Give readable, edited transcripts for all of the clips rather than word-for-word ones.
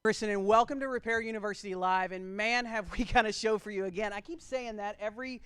Kristen, and welcome to Repair University Live. And man, have we got a show for you again. I keep saying that every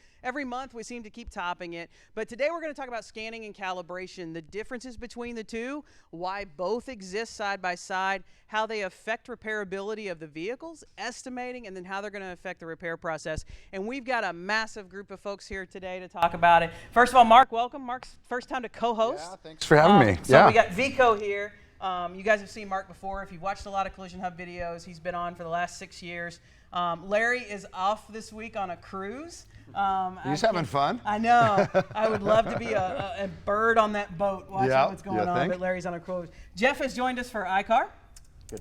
month we seem to keep topping it. But today we're going to talk about scanning and calibration, the differences between the two, why both exist side by side, how they affect repairability of the vehicles, estimating, and then how they're going to affect the repair process. And we've got a massive group of folks here today to talk about it. First of all, Mark, welcome. Mark's first time to co-host. Yeah, thanks for having me. So we got Vico here. You guys have seen Mark before. If you've watched a lot of Collision Hub videos, he's been on for the last 6 years. Larry is off this week on a cruise. He's having fun. I know. I would love to be a bird on that boat watching what's going on, but Larry's on a cruise. Jeff has joined us for iCar.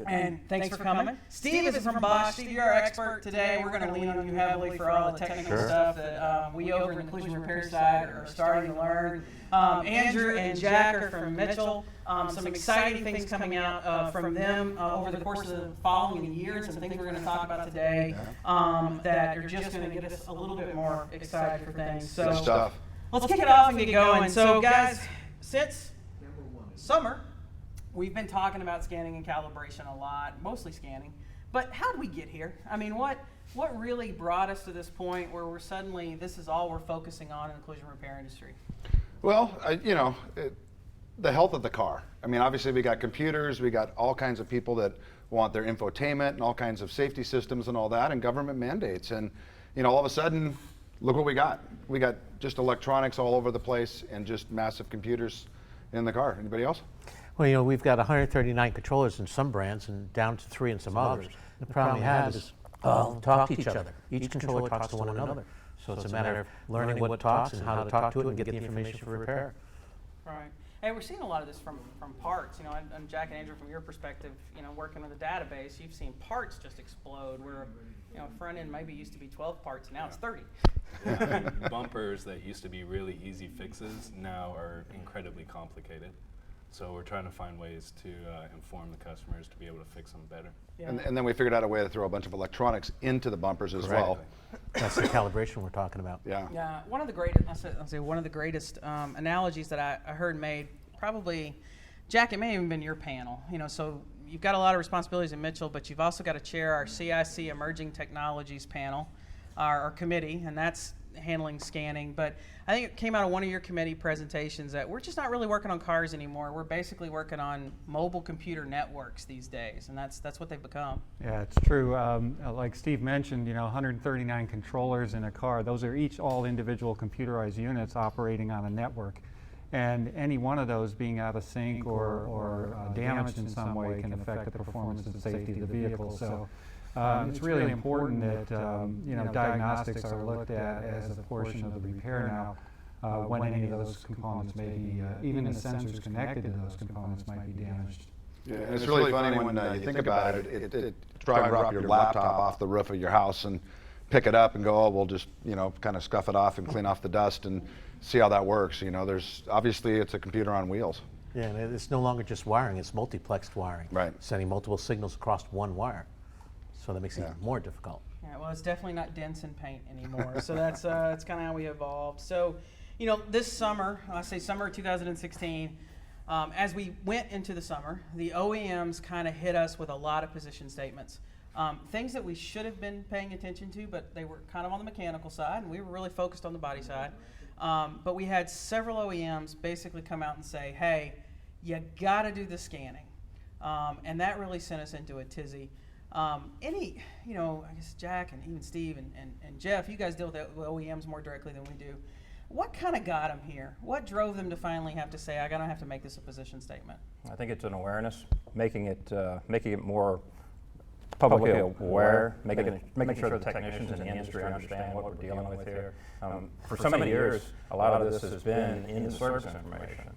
And thanks for coming. Steve is from Bosch. Steve, you're our expert today. We're going to lean on you heavily for all the technical stuff that we over in the collision repair side are starting to learn. Andrew and Jack are from Mitchell. Some exciting things coming out from them over the course of the following year, and some things we're going to talk about today that are just going to get us a little bit more excited for things. So let's kick it off and get going. So guys, since summer, we've been talking about scanning and calibration a lot, mostly scanning. But how did we get here? I mean, what really brought us to this point where we're suddenly, this is all we're focusing on in the collision repair industry? Well, the health of the car. I mean, obviously we got computers, we got all kinds of people that want their infotainment and all kinds of safety systems and all that, and government mandates. And, all of a sudden, look what we got. We got just electronics all over the place and just massive computers in the car. Anybody else? Well, we've got 139 controllers in some brands and down to 3 in some others. The problem we have is talk to each other. Each controller talks to one another. So it's a matter of learning what talks and how to talk to it and get the information for repair. Right. And we're seeing a lot of this from parts. And Jack and Andrew, from your perspective, working with a database, you've seen parts just explode where, front end maybe used to be 12 parts, now it's 30. Yeah, bumpers that used to be really easy fixes now are incredibly complicated. So we're trying to find ways to inform the customers to be able to fix them better. Yeah. And then we figured out a way to throw a bunch of electronics into the bumpers as well. That's the calibration we're talking about. Yeah. Yeah. One of the greatest, I'll say one of the greatest analogies that I heard made, probably, Jack, it may have even been your panel. So you've got a lot of responsibilities in Mitchell, but you've also got to chair our CIC Emerging Technologies panel, our committee, and that's handling scanning. But I think it came out of one of your committee presentations that we're just not really working on cars anymore. We're basically working on mobile computer networks these days, and that's what they've become. Yeah, it's true. Like Steve mentioned, 139 controllers in a car. Those are each all individual computerized units operating on a network. And any one of those being out of sync or damaged in some way can affect the performance and safety of the vehicle. So it's really important that diagnostics are looked at as a portion of the repair now when any of those components may be, even the sensors connected to those components might be damaged. Yeah, and it's really funny when you think about it, try to drop your laptop off the roof of your house and pick it up and go, we'll just, kind of scuff it off and clean off the dust and see how that works. There's, obviously it's a computer on wheels. Yeah, and it's no longer just wiring, it's multiplexed wiring. Right. Sending multiple signals across one wire. So that makes it even more difficult. Yeah, well, it's definitely not dense in paint anymore. So that's kind of how we evolved. So, this summer, I say summer 2016, as we went into the summer, the OEMs kind of hit us with a lot of position statements. Things that we should have been paying attention to, but they were kind of on the mechanical side, and we were really focused on the body side. But we had several OEMs basically come out and say, hey, you got to do the scanning. And that really sent us into a tizzy. I guess Jack and even Steve and Jeff, you guys deal with OEMs more directly than we do. What kind of got them here? What drove them to finally have to say, I'm going to have to make this a position statement? I think it's an awareness, making it more publicly aware, making sure the technicians in the industry understand what we're dealing with here. For so many years, a lot of this has been in the service information.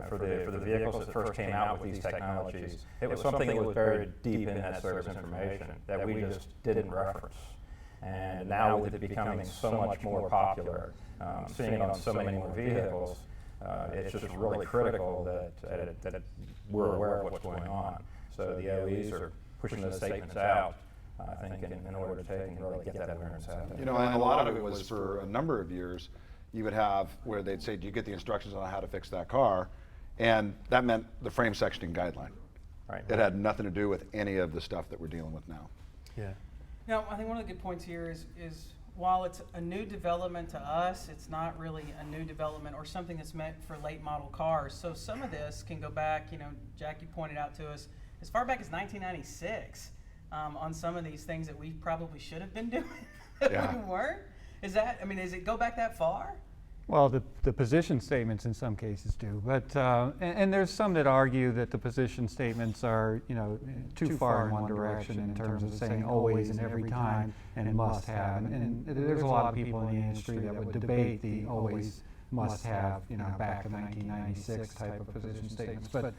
For the vehicles that first came out with these technologies, it was something that was buried deep in that service information that we just didn't reference. And now with it becoming so much more popular, seeing it on so many more vehicles, it's just really critical that we're aware of what's going on. So the OEs are pushing those statements out, I think, in order to take and really get that awareness out. And a lot of it was for a number of years, you would have where they'd say, do you get the instructions on how to fix that car? And that meant the frame sectioning guideline. Right. It had nothing to do with any of the stuff that we're dealing with now. Yeah. Now, I think one of the good points here is while it's a new development to us, it's not really a new development or something that's meant for late model cars. So some of this can go back, Jackie pointed out to us, as far back as 1996 on some of these things that we probably should have been doing that we weren't. Does it go back that far? Well, the position statements in some cases do, but and there's some that argue that the position statements are too far in one direction in terms of saying always and every time and must have, and there's a lot of people in the industry that would debate the always must have back to 1996 type of position statements. But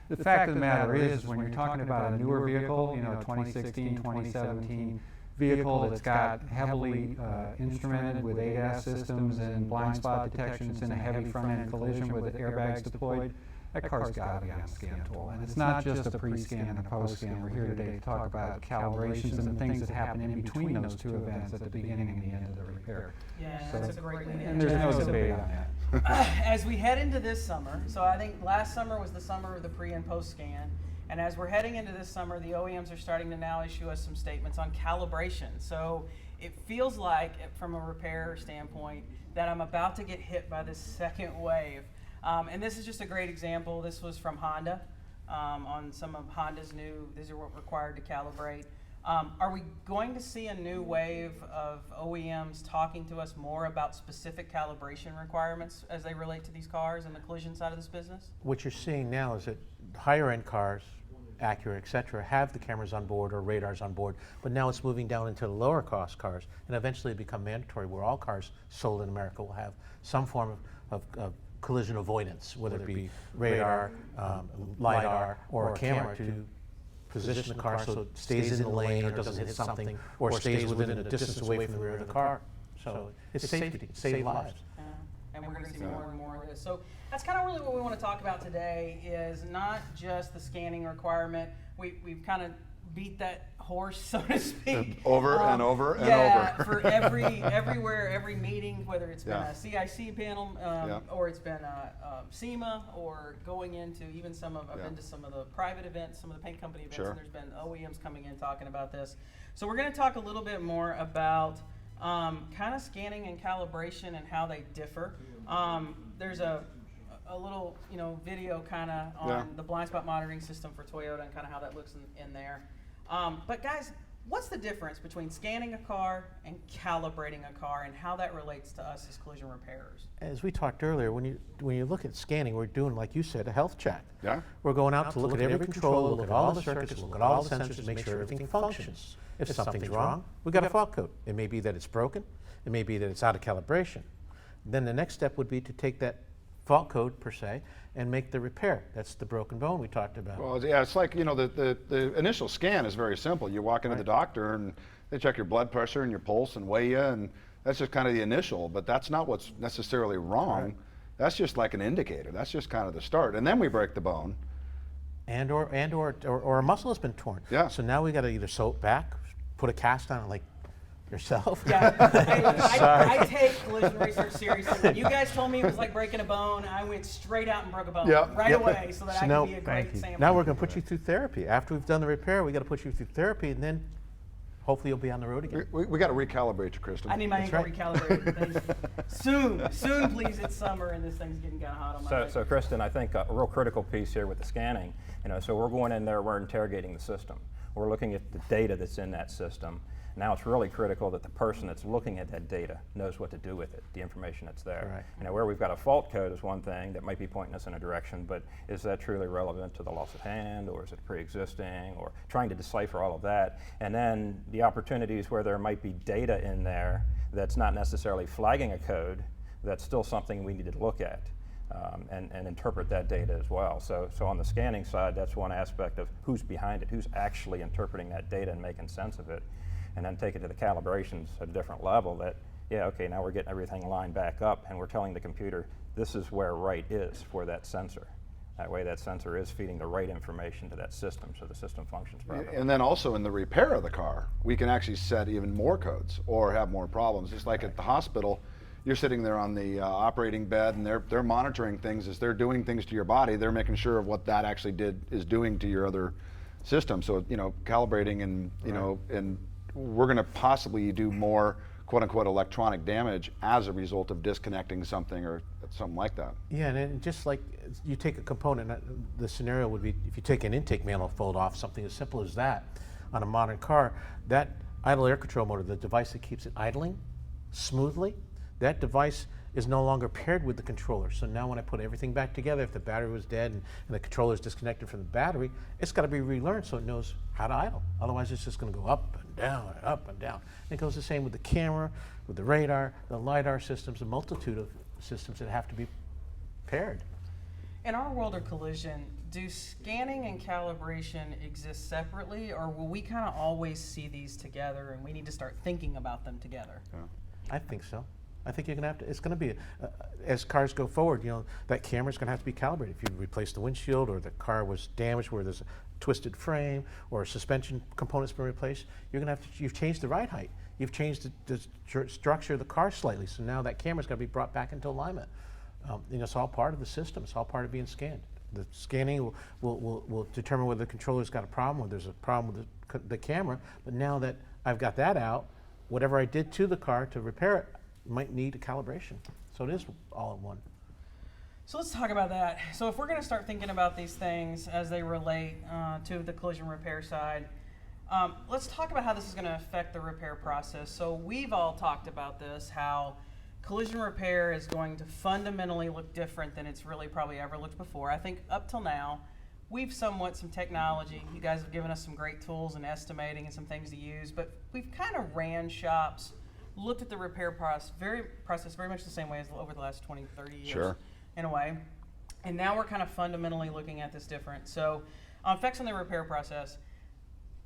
the fact of the matter is, when you're talking about a newer vehicle, 2016, 2017. Vehicle that's got heavily instrumented with ADAS systems and blind spot detections and a heavy front-end collision with airbags deployed, that car's got to be on a scan tool. And it's not just a pre-scan and a post-scan. We're here today to talk about calibrations and the things that happen in between those two events at the beginning and the end of the repair. Yeah, that's a great way to and there's no debate on that. As we head into this summer, so I think last summer was the summer of the pre and post scan. And as we're heading into this summer, the OEMs are starting to now issue us some statements on calibration. So it feels like, from a repair standpoint, that I'm about to get hit by this second wave. And this is just a great example. This was from Honda on some of Honda's these are what required to calibrate. Are we going to see a new wave of OEMs talking to us more about specific calibration requirements as they relate to these cars and the collision side of this business? What you're seeing now is that higher end cars, Acura, et cetera, have the cameras on board or radars on board, but now it's moving down into the lower cost cars, and eventually become mandatory where all cars sold in America will have some form of collision avoidance, whether it be radar, LiDAR, or a camera to position the car so it stays in the lane or doesn't hit something, or stays within a distance away from the rear of the car. So it's safety, it saves lives. And we're going to see more and more of this. So that's kind of really what we want to talk about today, is not just the scanning requirement. We've kind of beat that horse, so to speak. Over and over and over. For everywhere, every meeting, whether it's been a CIC panel or it's been a SEMA, or going into even I've been to some of the private events, some of the paint company events, and there's been OEMs coming in talking about this. So we're going to talk a little bit more about kind of scanning and calibration and how they differ. There's a little video kind of on the blind spot monitoring system for Toyota and kind of how that looks in there. But guys, what's the difference between scanning a car and calibrating a car, and how that relates to us as collision repairers? As we talked earlier, when you look at scanning, we're doing, like you said, a health check. Yeah. We're going out to look at every control, look at all the circuits, look at all the sensors, make sure everything functions. If something's wrong, we've got a fault code. It may be that it's broken. It may be that it's out of calibration. Then the next step would be to take that fault code, per se, and make the repair. That's the broken bone we talked about. Well, yeah, it's like, the initial scan is very simple. You walk into the doctor and they check your blood pressure and your pulse and weigh you, and that's just kind of the initial, but that's not what's necessarily wrong. Right. That's just like an indicator. That's just kind of the start. And then we break the bone. And or a muscle has been torn. Yeah. So now we got to either sew it back, put a cast on it like yourself. Yeah, I take collision research seriously. When you guys told me it was like breaking a bone, I went straight out and broke a bone right away so that I could be a great example. Now we're going to put you through therapy. After we've done the repair, we got to put you through therapy, and then hopefully you'll be on the road again. We got to recalibrate you, Kristen. I need my ankle recalibrated. Soon, please. It's summer and this thing's getting kind of hot on my So Kristen, I think a real critical piece here with the scanning, so we're going in there, we're interrogating the system. We're looking at the data that's in that system. Now it's really critical that the person that's looking at that data knows what to do with it, the information that's there. Right. Where we've got a fault code is one thing that might be pointing us in a direction, but is that truly relevant to the loss of hand, or is it pre-existing, or trying to decipher all of that? And then the opportunities where there might be data in there that's not necessarily flagging a code, that's still something we need to look at. And interpret that data as well. So on the scanning side, that's one aspect of who's behind it, who's actually interpreting that data and making sense of it. And then take it to the calibrations at a different level that, now we're getting everything lined back up, and we're telling the computer this is where right is for that sensor. That way that sensor is feeding the right information to that system, so the system functions properly. And then also in the repair of the car, we can actually set even more codes or have more problems. Just like at the hospital, you're sitting there on the operating bed, and they're monitoring things as they're doing things to your body. They're making sure of what that actually is doing to your other system. So, calibrating and, and we're going to possibly do more quote unquote electronic damage as a result of disconnecting something or something like that. Yeah, and then just like you take a component, the scenario would be if you take an intake manifold off, something as simple as that on a modern car, that idle air control motor, the device that keeps it idling smoothly, that device is no longer paired with the controller. So now when I put everything back together, if the battery was dead and the controller is disconnected from the battery, it's got to be relearned so it knows how to idle. Otherwise, it's just going to go up and down and up and down. And it goes the same with the camera, with the radar, the LiDAR systems, a multitude of systems that have to be paired. In our world of collision, do scanning and calibration exist separately, or will we kind of always see these together and we need to start thinking about them together? Yeah. I think so. I think you're going to have to, it's going to be, as cars go forward, that camera's going to have to be calibrated. If you replace the windshield or the car was damaged where there's a twisted frame or a suspension component's been replaced, you're going to have to, you've changed the ride height. You've changed the structure of the car slightly, so now that camera's got to be brought back into alignment. It's all part of the system. It's all part of being scanned. The scanning will determine whether the controller's got a problem or there's a problem with the camera, but now that I've got that out, whatever I did to the car to repair it might need a calibration. So it is all in one. So let's talk about that. So if we're going to start thinking about these things as they relate to the collision repair side, let's talk about how this is going to affect the repair process. So we've all talked about this, how collision repair is going to fundamentally look different than it's really probably ever looked before. I think up till now, we've some technology. You guys have given us some great tools and estimating and some things to use, but we've kind of ran shops, looked at the repair process very much the same way as over the last 20, 30 years. Sure. In a way. And now we're kind of fundamentally looking at this different. So effects on the repair process,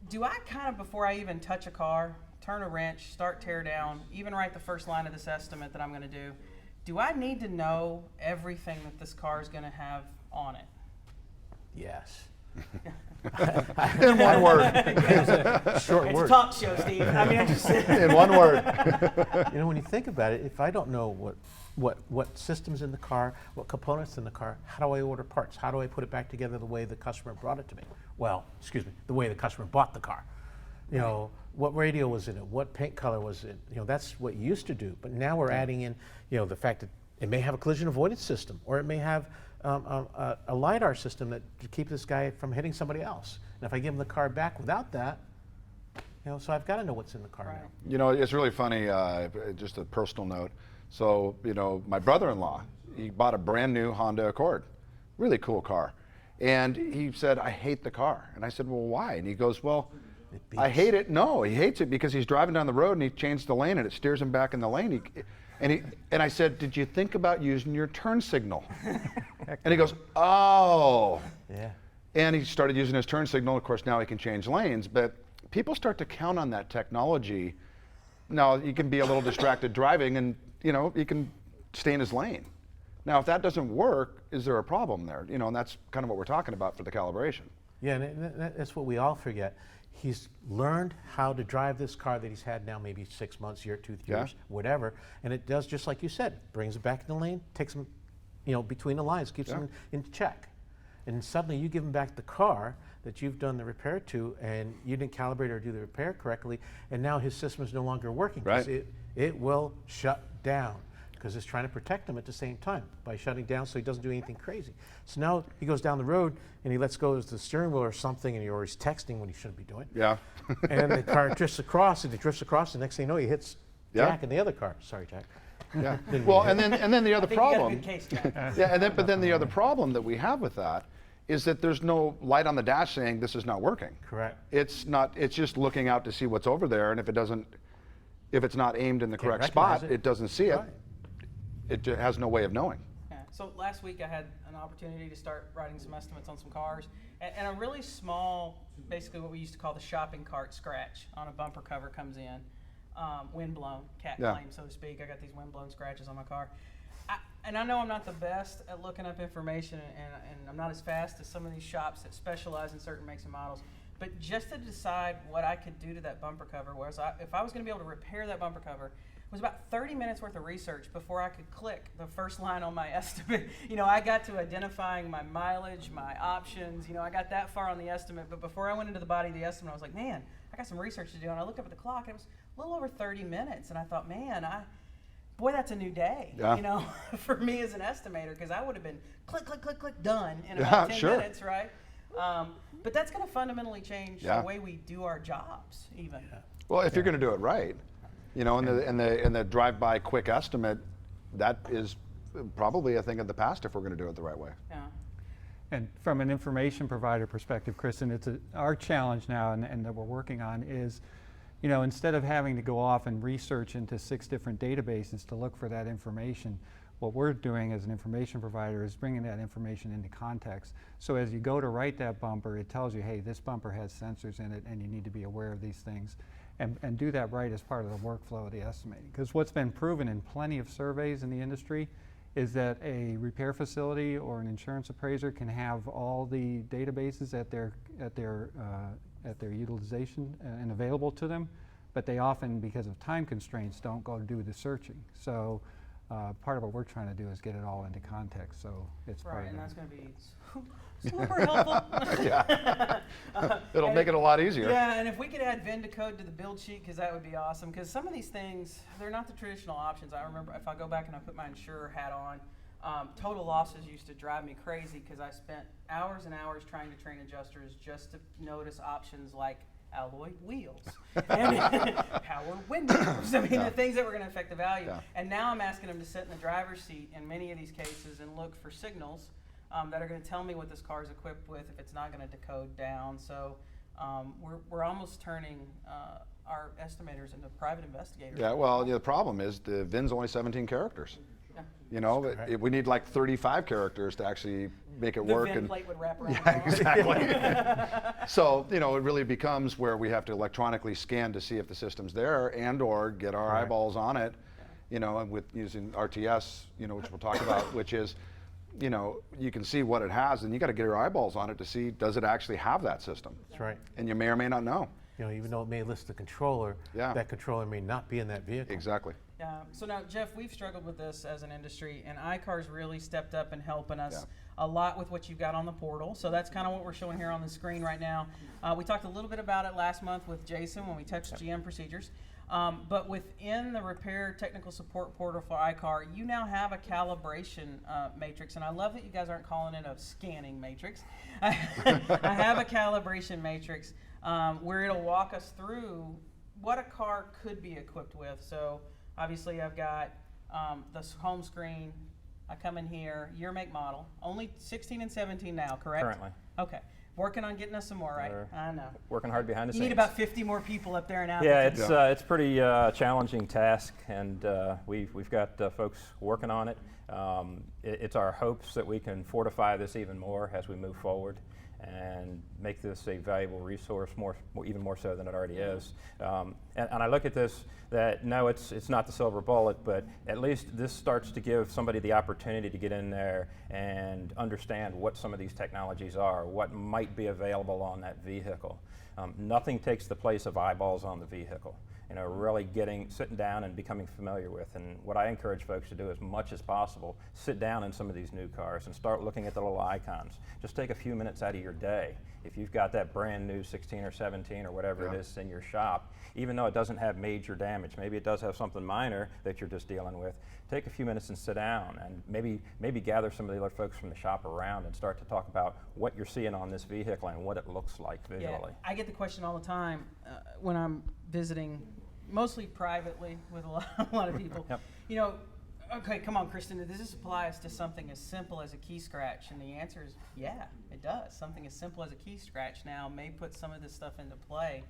do I kind of, before I even touch a car, turn a wrench, start tear down, even write the first line of this estimate that I'm going to do I need to know everything that this car is going to have on it? Yes. In one word. Short It's word. a talk show, Steve. I mean, I'm just In one word. When you think about it, if I don't know what systems in the car, what components in the car, how do I order parts? How do I put it back together the way the customer brought it to me? Well, excuse me, the way the customer bought the car. What radio was in it? What paint color was it? That's what you used to do. But now we're adding in, the fact that it may have a collision avoidance system, or it may have a LiDAR system to keep this guy from hitting somebody else. And if I give him the car back without that, so I've got to know what's in the car now. It's really funny, just a personal note. So, my brother-in-law, he bought a brand new Honda Accord, really cool car. And he said, I hate the car. And I said, well, why? And he goes, well, I hate it. No, he hates it because he's driving down the road and he changed the lane and it steers him back in the lane. And I said, did you think about using your turn signal? And he goes, oh. Yeah. And he started using his turn signal. Of course, now he can change lanes. But people start to count on that technology. Now, you can be a little distracted driving and, he can stay in his lane. Now, if that doesn't work, is there a problem there? And that's kind of what we're talking about for the calibration. Yeah, and that's what we all forget. He's learned how to drive this car that he's had now maybe 6 months, year, 2 years, whatever, and it does just like you said, brings him back in the lane, takes him, between the lines, keeps him in check. And suddenly you give him back the car that you've done the repair to, and you didn't calibrate or do the repair correctly, and now his system is no longer working. Right. It will shut down because it's trying to protect him at the same time by shutting down so he doesn't do anything crazy. So now he goes down the road and he lets go of the steering wheel or something, and he's texting when he shouldn't be doing. Yeah. And the car drifts across, and the next thing you know, he hits Jack in the other car. Sorry, Jack. Yeah. Well, and then the other I think you got a problem. good case, Jack. But then the other problem that we have with that is that there's no light on the dash saying this is not working. Correct. It's just looking out to see what's over there, and if it's not aimed in the correct spot, it doesn't see it. Right. It has no way of knowing. Yeah. So last week I had an opportunity to start writing some estimates on some cars, and a really small, basically what we used to call the shopping cart scratch on a bumper cover comes in, windblown, cat claim, so to speak. I got these windblown scratches on my car. And I know I'm not the best at looking up information, and I'm not as fast as some of these shops that specialize in certain makes and models. But just to decide what I could do to that bumper cover was, if I was going to be able to repair that bumper cover, was about 30 minutes worth of research before I could click the first line on my estimate. I got to identifying my mileage, my options. I got that far on the estimate, but before I went into the body of the estimate, I was like, man, I got some research to do. And I looked up at the clock, and it was a little over 30 minutes. And I thought, man, boy, that's a new day, for me as an estimator, because I would have been click, click, click, click, done in about 10 minutes, right? But that's going to fundamentally change the way we do our jobs, even. Well, if you're going to do it right, in the drive-by quick estimate, that is probably a thing of the past if we're going to do it the right way. Yeah. And from an information provider perspective, Kristen, it's our challenge now, and that we're working on is, instead of having to go off and research into 6 different databases to look for that information, what we're doing as an information provider is bringing that information into context. So as you go to write that bumper, it tells you, hey, this bumper has sensors in it, and you need to be aware of these things. And do that right as part of the workflow of the estimating. Because what's been proven in plenty of surveys in the industry is that a repair facility or an insurance appraiser can have all the databases at their utilization and available to them, but they often, because of time constraints, don't go do the searching. So part of what we're trying to do is get it all into context. So it's right, and that's going to be super helpful. Yeah, it'll make it a lot easier. Yeah, and if we could add VIN to code to the build sheet, because that would be awesome. Because some of these things, they're not the traditional options. I remember if I go back and I put my insurer hat on, total losses used to drive me crazy because I spent hours and hours trying to train adjusters just to notice options like alloy wheels and power windows. I mean, the things that were going to affect the value. Yeah. And now I'm asking them to sit in the driver's seat in many of these cases and look for signals that are going to tell me what this car is equipped with if it's not going to decode down. So we're almost turning our estimators into private investigators. Yeah, well, the problem is the VIN's only 17 characters. We need like 35 characters to actually make it work. The VIN plate would wrap around. Yeah, exactly. So, it really becomes where we have to electronically scan to see if the system's there and or get our eyeballs on it, and with using RTS, which we'll talk about, which is, you can see what it has, and you got to get your eyeballs on it to see, does it actually have that system? That's right. And you may or may not know. Even though it may list the controller, that controller may not be in that vehicle. Exactly. Yeah. So now, Jeff, we've struggled with this as an industry, and iCar's really stepped up and helping us a lot with what you've got on the portal. So that's kind of what we're showing here on the screen right now. We talked a little bit about it last month with Jason when we touched GM procedures. But within the repair technical support portal for iCar, you now have a calibration matrix, and I love that you guys aren't calling it a scanning matrix. I have a calibration matrix where it'll walk us through what a car could be equipped with. So obviously I've got the home screen. I come in here, year, make, model. Only 16 and 17 now, correct? Currently. Okay. Working on getting us some more, right? I know. Working hard behind the scenes. You need about 50 more people up there now. Yeah, it's pretty challenging task, and we've got folks working on it. It's our hopes that we can fortify this even more as we move forward and make this a valuable resource, even more so than it already is. And I look at this that, no, it's not the silver bullet, but at least this starts to give somebody the opportunity to get in there and understand what some of these technologies are, what might be available on that vehicle. Nothing takes the place of eyeballs on the vehicle. Really sitting down and becoming familiar with. And what I encourage folks to do as much as possible, sit down in some of these new cars and start looking at the little icons. Just take a few minutes out of your day. If you've got that brand new 16 or 17 or whatever it is in your shop, even though it doesn't have major damage, maybe it does have something minor that you're just dealing with, take a few minutes and sit down and maybe gather some of the other folks from the shop around and start to talk about what you're seeing on this vehicle and what it looks like visually. Yeah, I get the question all the time when I'm visiting, mostly privately with a lot of people. Yep. Okay, come on, Kristen, does this apply us to something as simple as a key scratch? And the answer is, yeah, it does. Something as simple as a key scratch now may put some of this stuff into play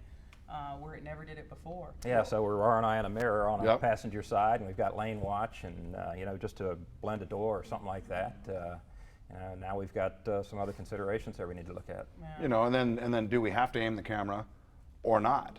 where it never did it before. Yeah, so we're RNI and a mirror on a passenger side, and we've got lane watch, and just to blend a door or something like that. Now we've got some other considerations there we need to look at. Yeah. And then do we have to aim the camera or not?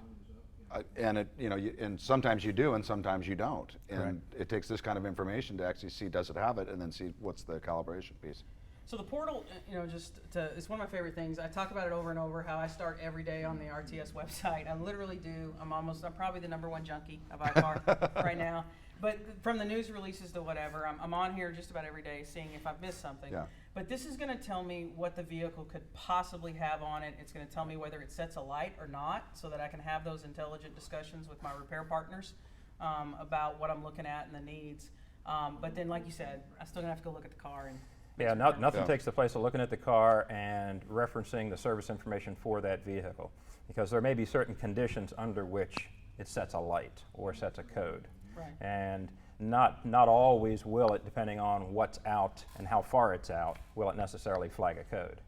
And and sometimes you do, and sometimes you don't. And it takes this kind of information to actually see, does it have it, and then see what's the calibration piece. So the portal, it's one of my favorite things. I talk about it over and over, how I start every day on the RTS website. I literally do. I'm probably the #1 junkie of iCar right now. But from the news releases to whatever, I'm on here just about every day seeing if I've missed something. Yeah. But this is going to tell me what the vehicle could possibly have on it. It's going to tell me whether it sets a light or not, so that I can have those intelligent discussions with my repair partners about what I'm looking at and the needs. But then, like you said, I still gonna have to go look at the car and. Yeah, nothing takes the place of looking at the car and referencing the service information for that vehicle, because there may be certain conditions under which it sets a light or sets a code. Right. And not always will it, depending on what's out and how far it's out, will it necessarily flag a code.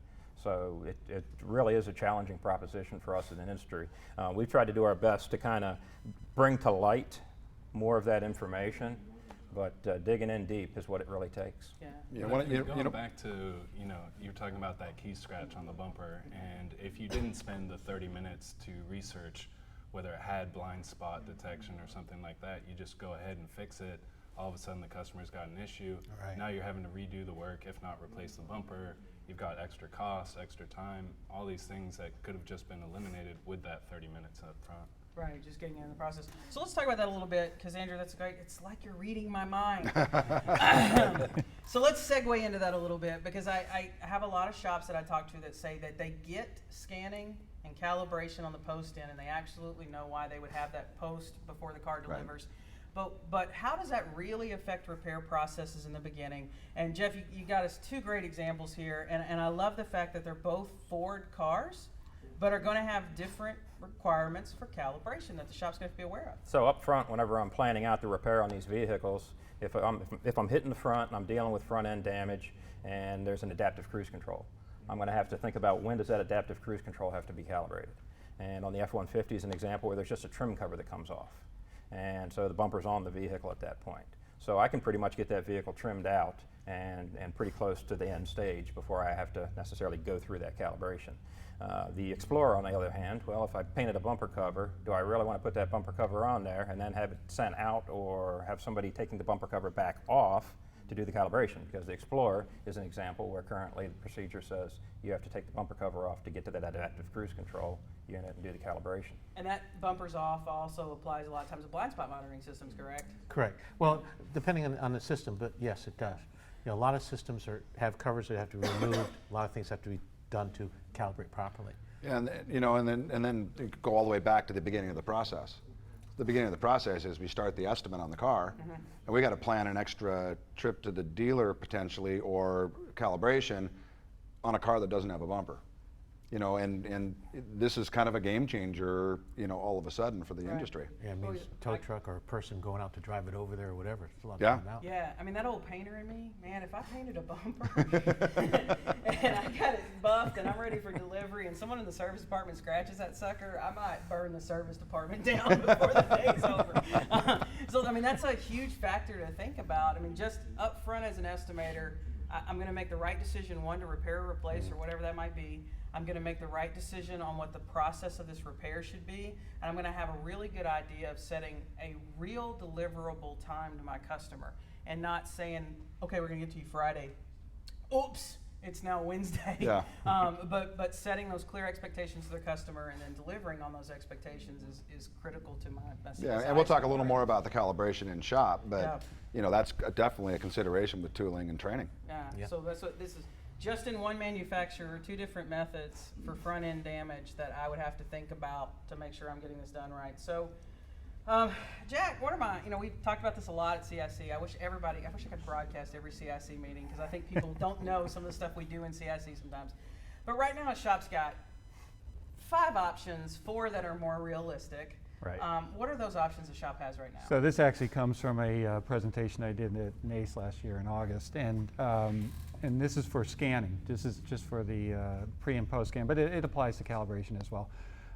So it really is a challenging proposition for us as an industry. We've tried to do our best to kind of bring to light more of that information, but digging in deep is what it really takes. Yeah. Going back to, you're talking about that key scratch on the bumper, and if you didn't spend the 30 minutes to research whether it had blind spot detection or something like that, you just go ahead and fix it. All of a sudden the customer's got an issue. Right. Now you're having to redo the work, if not replace the bumper. You've got extra costs, extra time, all these things that could have just been eliminated with that 30 minutes up front. Right, just getting in the process. So let's talk about that a little bit, because Andrew, that's great. It's like you're reading my mind. So let's segue into that a little bit, because I have a lot of shops that I talk to that say that they get scanning and calibration on the post-in, and they absolutely know why they would have that post before the car delivers. Right. But how does that really affect repair processes in the beginning? And Jeff, you got us 2 great examples here, and I love the fact that they're both Ford cars, but are going to have different requirements for calibration that the shop's going to have to be aware of. So up front, whenever I'm planning out the repair on these vehicles, if I'm hitting the front and I'm dealing with front end damage and there's an adaptive cruise control, I'm going to have to think about when does that adaptive cruise control have to be calibrated. And on the F-150 is an example where there's just a trim cover that comes off. And so the bumper's on the vehicle at that point. So I can pretty much get that vehicle trimmed out and pretty close to the end stage before I have to necessarily go through that calibration. The Explorer, on the other hand, well, if I painted a bumper cover, do I really want to put that bumper cover on there and then have it sent out, or have somebody taking the bumper cover back off to do the calibration? Because the Explorer is an example where currently the procedure says you have to take the bumper cover off to get to that adaptive cruise control unit and do the calibration. And that bumpers off also applies a lot of times to blind spot monitoring systems, correct? Correct. Well, depending on the system, but yes, it does. A lot of systems have covers that have to be removed. A lot of things have to be done to calibrate properly. Yeah, and then go all the way back to the beginning of the process. The beginning of the process is we start the estimate on the car, and we got to plan an extra trip to the dealer potentially, or calibration on a car that doesn't have a bumper. And this is kind of a game changer, all of a sudden for the industry. Yeah, it means tow truck or a person going out to drive it over there or whatever. It's a lot of Yeah. time out. Yeah, I mean, that old painter in me, man, if I painted a bumper and I got it buffed and I'm ready for delivery and someone in the service department scratches that sucker, I might burn the service department down before the day's over. So, I mean, that's a huge factor to think about. I mean, just up front as an estimator, I'm going to make the right decision, one, to repair or replace or whatever that might be. I'm going to make the right decision on what the process of this repair should be, and I'm going to have a really good idea of setting a real deliverable time to my customer, and not saying, okay, we're going to get to you Friday. Oops, it's now Wednesday. Yeah. But setting those clear expectations to the customer and then delivering on those expectations is critical to my message. Yeah, and we'll talk a little more about the calibration in shop, but that's definitely a consideration with tooling and training. Yeah. So that's what this is. Just in one manufacturer, 2 different methods for front end damage that I would have to think about to make sure I'm getting this done right. So, Jack, what am I? We've talked about this a lot at CIC. I wish I could broadcast every CIC meeting, because I think people don't know some of the stuff we do in CIC sometimes. But right now, a shop's got 5 options, 4 that are more realistic. Right. What are those options the shop has right now? So this actually comes from a presentation I did at NACE last year in August, and this is for scanning. This is just for the pre and post scan, but it applies to calibration as well.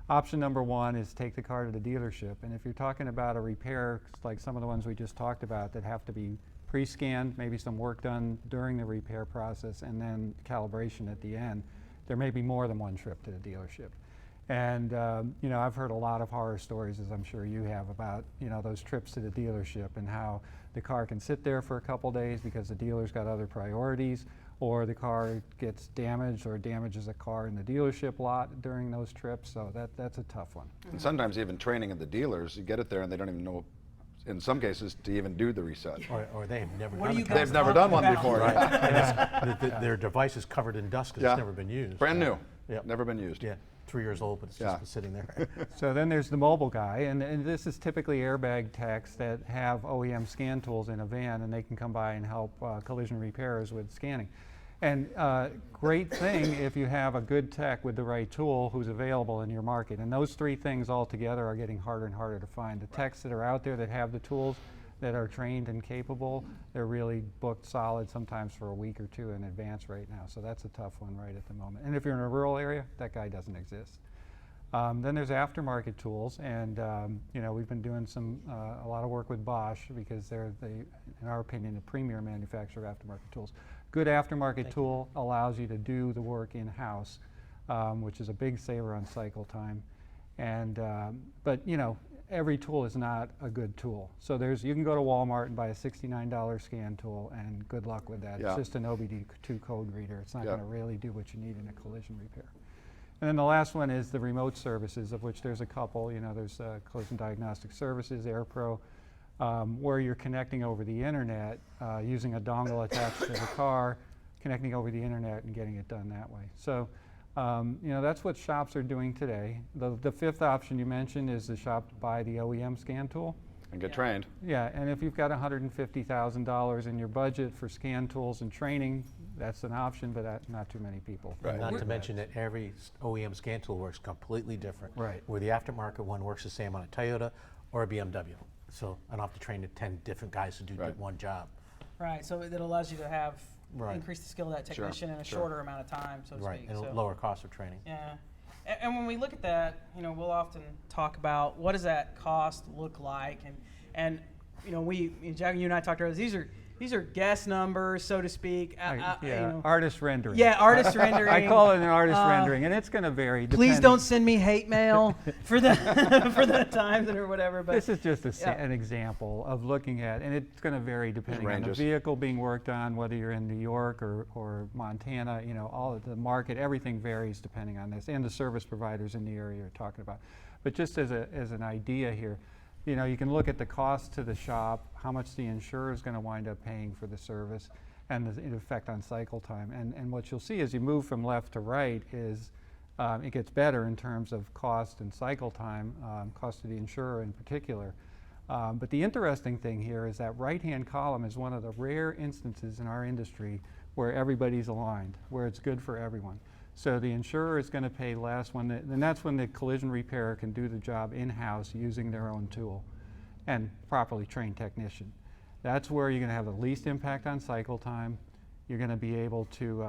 Option number 1 is take the car to the dealership, and if you're talking about a repair like some of the ones we just talked about that have to be pre-scanned, maybe some work done during the repair process, and then calibration at the end, there may be more than one trip to the dealership. And you know, I've heard a lot of horror stories, as I'm sure you have, about those trips to the dealership and how the car can sit there for a couple days because the dealer's got other priorities, or the car gets damaged or damages a car in the dealership lot during those trips. So that's a tough one. And sometimes even training at the dealers, you get it there and they don't even know, in some cases, to even do the reset. Or they've never What done are you it. guys They've never done one talking before. about? Right. Their device is covered in dust because Yeah. it's never been used. Brand new. Yep. Never been used. Yeah, 3 years old, but it's Yeah. just been sitting there. So then there's the mobile guy, and this is typically airbag techs that have OEM scan tools in a van, and they can come by and help collision repairers with scanning. And great thing if you have a good tech with the right tool who's available in your market. And those three things all together are getting harder and harder to find. The techs that are out there that have the tools, that are trained and capable, they're really booked solid, sometimes for a week or two in advance right now. So that's a tough one right at the moment. And if you're in a rural area, that guy doesn't exist. Then there's aftermarket tools, and we've been doing a lot of work with Bosch because they're, in our opinion, the premier manufacturer of aftermarket tools. Good aftermarket tool allows you to do the work in-house, which is a big saver on cycle time. And but every tool is not a good tool. So you can go to Walmart and buy a $69 scan tool, and good luck with that. Yeah. It's just an OBD2 code reader. It's not Yeah. going to really do what you need in a collision repair. And then the last one is the remote services, of which there's a couple. There's Collision Diagnostic Services, AirPro, where you're connecting over the internet using a dongle attached to the car, connecting over the internet and getting it done that way. So, that's what shops are doing today. The fifth option you mentioned is the shop to buy the OEM scan tool. And get trained. Yeah, and if you've got $150,000 in your budget for scan tools and training, that's an option, but not too many people. Right. Not to mention that every OEM scan tool works completely different. Right. Where the aftermarket one works the same on a Toyota or a BMW. So I don't have to train 10 different guys to do Right. one job. Right, so it allows you to have Right. increase the skill of that Sure, technician in a sure. shorter amount of time, so to Right, speak. and So, lower cost of training. yeah, and when we look at that, we'll often talk about what does that cost look like, and Jack, you and I talked earlier. These are guess numbers, so to speak. Artist rendering. Yeah, artist rendering. I call it an artist rendering, and it's going to vary. Please don't send me hate mail for the for the times or whatever. But this is just an example of looking at, and it's going to vary depending on the ranges. vehicle being worked on, whether you're in New York or Montana. All of the market, everything varies depending on this, and the service providers in the area you're talking about. But just as an idea here, you can look at the cost to the shop, how much the insurer is going to wind up paying for the service, and the effect on cycle time. And what you'll see as you move from left to right is it gets better in terms of cost and cycle time, cost to the insurer in particular. But the interesting thing here is that right-hand column is one of the rare instances in our industry where everybody's aligned, where it's good for everyone. So the insurer is going to pay less, and that's when the collision repairer can do the job in-house using their own tool and properly trained technician. That's where you're going to have the least impact on cycle time. You're going to be able to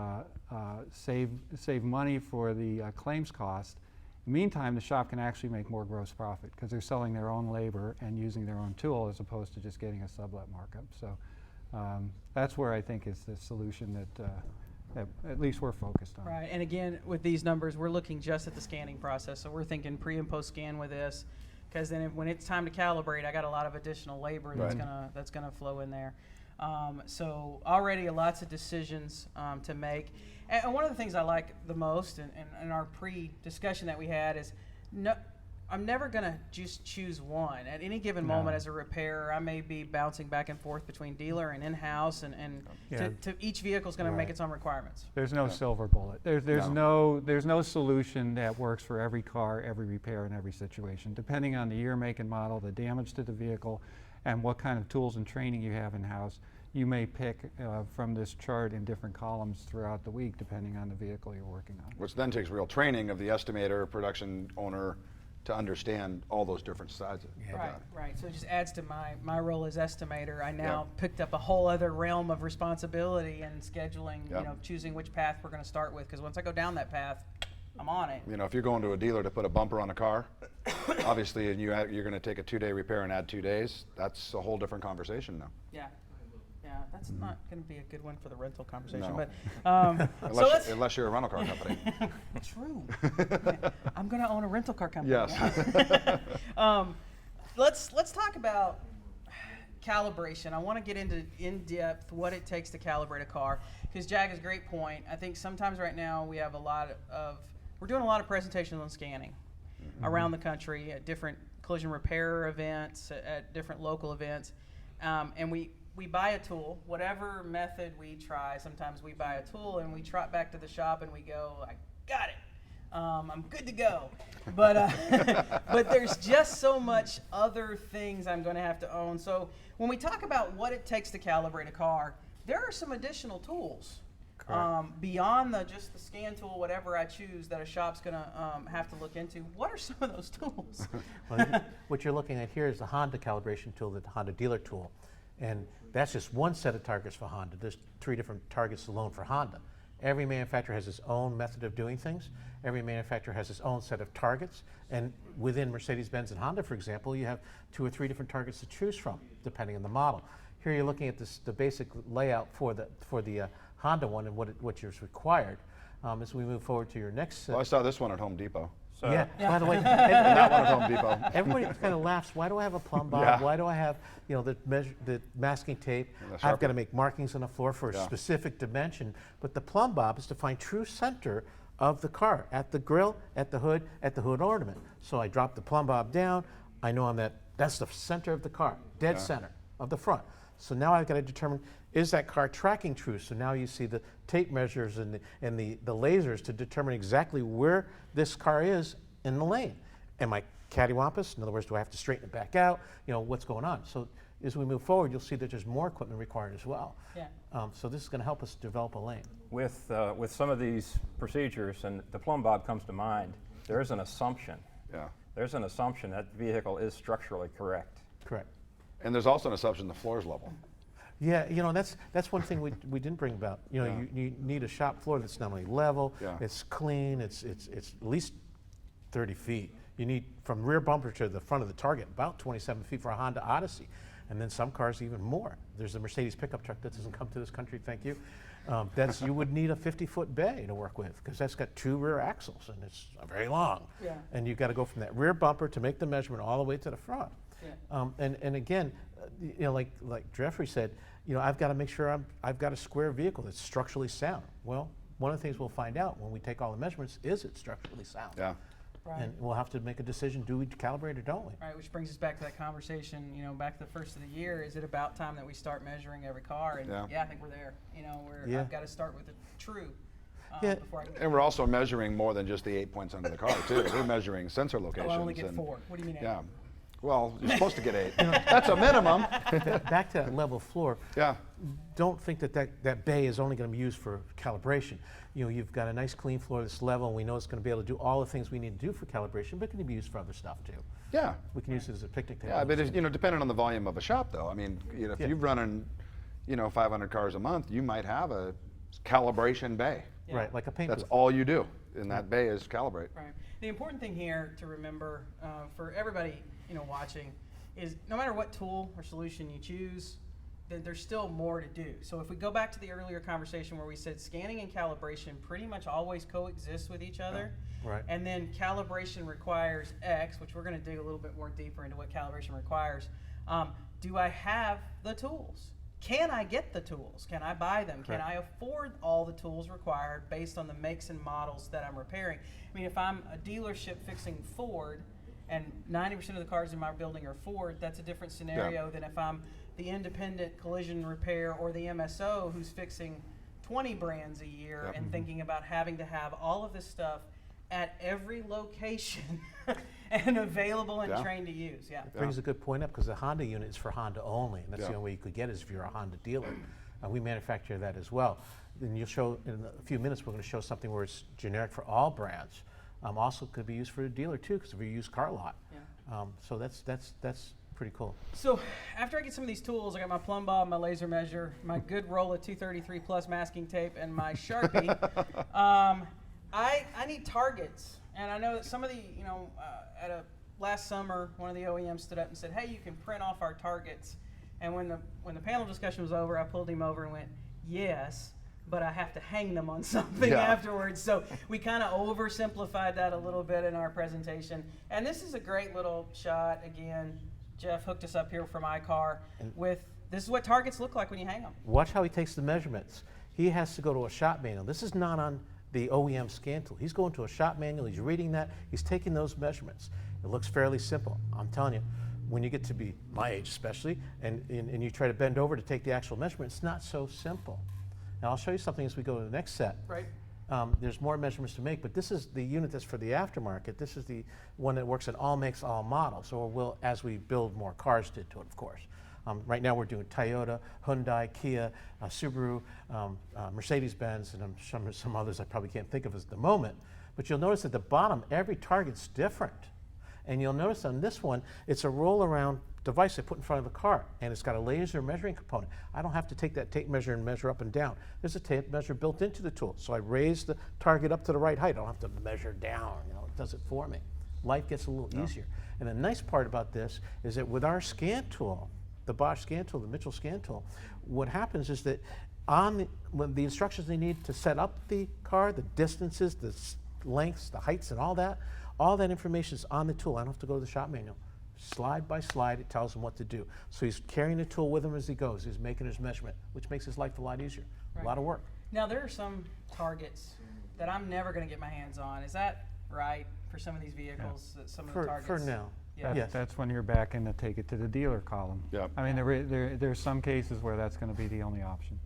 save money for the claims cost. In the meantime, the shop can actually make more gross profit because they're selling their own labor and using their own tool as opposed to just getting a sublet markup. So that's where I think is the solution that at least we're focused on. right, and again, with these numbers, we're looking just at the scanning process. So we're thinking pre and post scan with this, because then when it's time to calibrate, I got a lot of additional labor that's Right. gonna flow in there. So already lots of decisions to make. And one of the things I like the most in our pre-discussion that we had is I'm never going to just choose one. At any given moment as a repairer, I may be bouncing back and forth between dealer and in-house, and Yeah. to each vehicle is going to make its own requirements. There's no silver bullet. There's no solution that works for every car, every repair, and every situation. Depending on the year, make, and model, the damage to the vehicle, and what kind of tools and training you have in-house, you may pick from this chart in different columns throughout the week, depending on the vehicle you're working on. Which then takes real training of the estimator, production owner, to understand all those different sides of that. Right. So it just adds to my role as estimator. I now picked up a whole other realm of responsibility and scheduling, choosing which path we're going to start with. Because once I go down that path, I'm on it. If you're going to a dealer to put a bumper on a car, obviously, and you're going to take a 2-day repair and add 2 days, that's a whole different conversation now. Yeah. Yeah, that's not going to be a good one for the rental conversation. No. But unless you're a rental car company. True. Yeah, I'm going to own a rental car company. Yes. Let's talk about calibration. I want to get into in depth what it takes to calibrate a car, because Jack has a great point. I think sometimes right now we have we're doing a lot of presentations on scanning around the country at different collision repair events, at different local events, and we buy a tool, whatever method we try. Sometimes we buy a tool and we trot back to the shop and we go, I got it. I'm good to go. But but there's just so much other things I'm going to have to own. So when we talk about what it takes to calibrate a car, there are some additional tools beyond just the scan tool, whatever I choose that a shop's going to have to look into. What are some of those tools? Well, what you're looking at here is the Honda calibration tool, the Honda dealer tool. And that's just one set of targets for Honda. There's 3 different targets alone for Honda. Every manufacturer has its own method of doing things. Every manufacturer has its own set of targets. And within Mercedes-Benz and Honda, for example, you have 2 or 3 different targets to choose from, depending on the model. Here you're looking at the basic layout for the Honda one and what is required. As we move forward to your next. Well, I saw this one at Home Depot. So yeah. By the way, that one at Home Depot. Everybody kind of laughs. Why do I have a plumb bob? Yeah. Why do I have the masking tape? I've got to make markings on the floor for a specific dimension. But the plumb bob is to find true center of the car at the grille, at the hood ornament. So I drop the plumb bob down. I know that's the center of the car, dead center of the front. So now I've got to determine, is that car tracking true? So now you see the tape measures and the lasers to determine exactly where this car is in the lane. Am I cattywampus? In other words, do I have to straighten it back out? What's going on? So as we move forward, you'll see that there's more equipment required as well. Yeah. So this is going to help us develop a lane. With some of these procedures, and the plumb bob comes to mind, there is an assumption. Yeah. There's an assumption that the vehicle is structurally correct. Correct. And there's also an assumption the floor is level. Yeah, that's one thing we didn't bring about. You need a shop floor that's not only level, it's clean, it's at least 30 feet. You need from rear bumper to the front of the target about 27 feet for a Honda Odyssey, and then some cars even more. There's a Mercedes pickup truck that doesn't come to this country, thank you. You would need a 50-foot bay to work with, because that's got 2 rear axles and it's very long. Yeah. And you've got to go from that rear bumper to make the measurement all the way to the front. Yeah. And again, like Jeffrey said, I've got to make sure I've got a square vehicle that's structurally sound. Well, one of the things we'll find out when we take all the measurements is it structurally sound. Yeah. Right. And we'll have to make a decision: do we calibrate or don't we? All right, which brings us back to that conversation. Back to the first of the year. Is it about time that we start measuring every car? And I think we're there. I've got to start with the true. Before I and we're also measuring more than just the 8 points under the car too. We're measuring sensor locations. I only get 4. What do you mean 8? Yeah. Well, you're supposed to get 8. That's a minimum. Back to that level floor. Yeah. Don't think that bay is only going to be used for calibration. You've got a nice clean floor that's level, and we know it's going to be able to do all the things we need to do for calibration, but it can be used for other stuff too. Yeah. We can use it as a picnic table. Yeah, but depending on the volume of a shop, though. I mean, if you're running, 500 cars a month, you might have a calibration bay. Yeah. Right, like a paint That's booth. all you do in that bay is calibrate. Right. The important thing here to remember for everybody watching is no matter what tool or solution you choose, there's still more to do. So if we go back to the earlier conversation where we said scanning and calibration pretty much always coexist with each other. Right. And then calibration requires X, which we're going to dig a little bit more deeper into what calibration requires. Do I have the tools? Can I get the tools? Can I buy them? Correct. Can I afford all the tools required based on the makes and models that I'm repairing? I mean, if I'm a dealership fixing Ford and 90% of the cars in my building are Ford, that's a different scenario than if I'm the independent collision repair or the MSO who's fixing 20 brands a year and thinking about having to have all of this stuff at every location and available and trained to use. Yeah. It brings a good point up, because the Honda unit is for Honda only, and that's the only way you could get it is if you're a Honda dealer. We manufacture that as well. Then you'll show in a few minutes. We're going to show something where it's generic for all brands. Also could be used for a dealer too, because if you use car lot. Yeah. So that's pretty cool. So after I get some of these tools, I got my plumb bob, my laser measure, my good roll of 233 plus masking tape, and my Sharpie. I need targets, and I know that some of the last summer, one of the OEMs stood up and said, "Hey, you can print off our targets." And when the panel discussion was over, I pulled him over and went, yes, but I have to hang them on something afterwards. So we kind of oversimplified that a little bit in our presentation. And this is a great little shot. Again, Jeff hooked us up here from iCar with, this is what targets look like when you hang them. Watch how he takes the measurements. He has to go to a shop manual. This is not on the OEM scan tool. He's going to a shop manual, he's reading that, he's taking those measurements. It looks fairly simple. I'm telling you, when you get to be my age especially, and you try to bend over to take the actual measurement, it's not so simple. Now I'll show you something as we go to the next set. Right. There's more measurements to make, but this is the unit that's for the aftermarket. This is the one that works in all makes, all models, or will as we build more cars to it, of course. Right now we're doing Toyota, Hyundai, Kia, Subaru, Mercedes-Benz, and some others I probably can't think of at the moment. But you'll notice at the bottom, every target's different. And you'll notice on this one, it's a roll-around device I put in front of the car, and it's got a laser measuring component. I don't have to take that tape measure and measure up and down. There's a tape measure built into the tool. So I raise the target up to the right height. I don't have to measure down, it does it for me. Life gets a little easier. And the nice part about this is that with our scan tool, the Bosch scan tool, the Mitchell scan tool, what happens is that when the instructions they need to set up the car, the distances, the lengths, the heights, and all that information is on the tool. I don't have to go to the shop manual. Slide by slide, it tells him what to do. So he's carrying the tool with him as he goes. He's making his measurement, which makes his life a lot easier. Right. A lot of work. Now, there are some targets that I'm never going to get my hands on. Is that right for some of these vehicles? That some of the targets? For now. Yeah. Yes. That's when you're back in to take it to the dealer column. Yep. I mean, there's some cases where that's going to be the only option.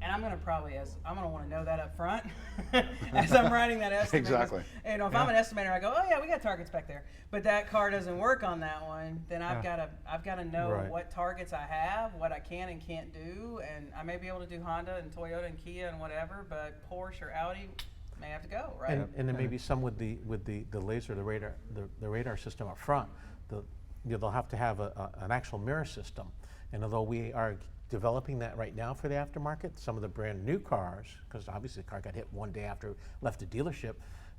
And I'm going to probably, I'm going to want to know that up front as I'm writing that estimate. Exactly. If I'm an estimator, I go, oh yeah, we got targets back there. But that car doesn't work on that one. Then I've got to know what targets I have, what I can and can't do, and I may be able to do Honda and Toyota and Kia and whatever, but Porsche or Audi may have to go, right? And there may be some with the laser, the radar system up front. They'll have to have an actual mirror system. And although we are developing that right now for the aftermarket, some of the brand new cars, because obviously the car got hit one day after it left the dealership,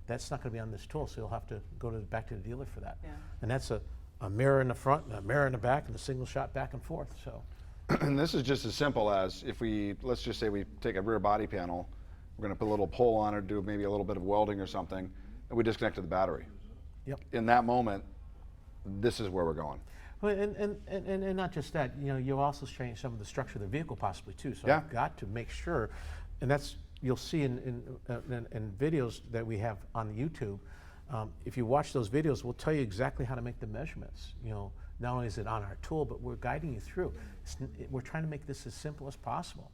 that's not going to be on this tool, so you'll have to go back to the dealer for that. Yeah. And that's a mirror in the front, and a mirror in the back, and a single shot back and forth. So, And this is just as simple as if let's just say we take a rear body panel, we're going to put a little pole on it, do maybe a little bit of welding or something, and we disconnect the battery. yep. In that moment, this is where we're going. Well, and not just that, you also change some of the structure of the vehicle possibly too. So Yeah. I've got to make sure, and that's you'll see in videos that we have on YouTube. If you watch those videos, we'll tell you exactly how to make the measurements. Not only is it on our tool, but we're guiding you through. We're trying to make this as simple as possible.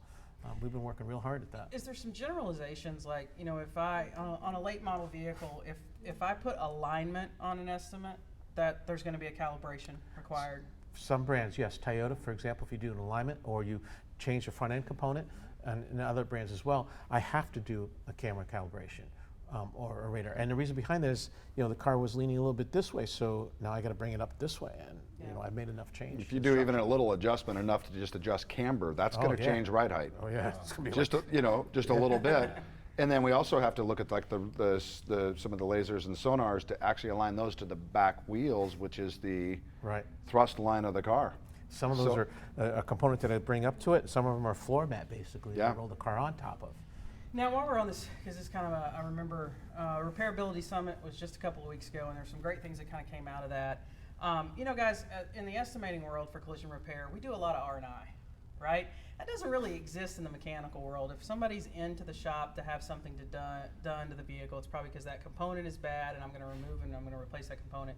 We've been working real hard at that. Is there some generalizations, like, if I, on a late model vehicle, if I put alignment on an estimate, that there's going to be a calibration required? Some brands, yes. Toyota, for example, if you do an alignment or you change the front end component, and other brands as well, I have to do a camera calibration or a radar. And the reason behind that is, the car was leaning a little bit this way, so now I got to bring it up this way, and I've made enough change. If you do even a little adjustment, enough to just adjust camber, that's going to change ride height. Oh yeah, it's gonna be Just just a little bit. And then we also have to look at like some of the lasers and sonars to actually align those to the back wheels, which is the thrust line of the car. Some of those are a component that I bring up to it. Some of them are floor mat, basically, that I roll the car on top of. Now, while we're on this, because it's kind of I remember Repairability Summit was just a couple of weeks ago, and there's some great things that kind of came out of that. Guys, in the estimating world for collision repair, we do a lot of R&I, right? That doesn't really exist in the mechanical world. If somebody's into the shop to have something done to the vehicle, it's probably because that component is bad, and I'm going to remove it, and I'm going to replace that component.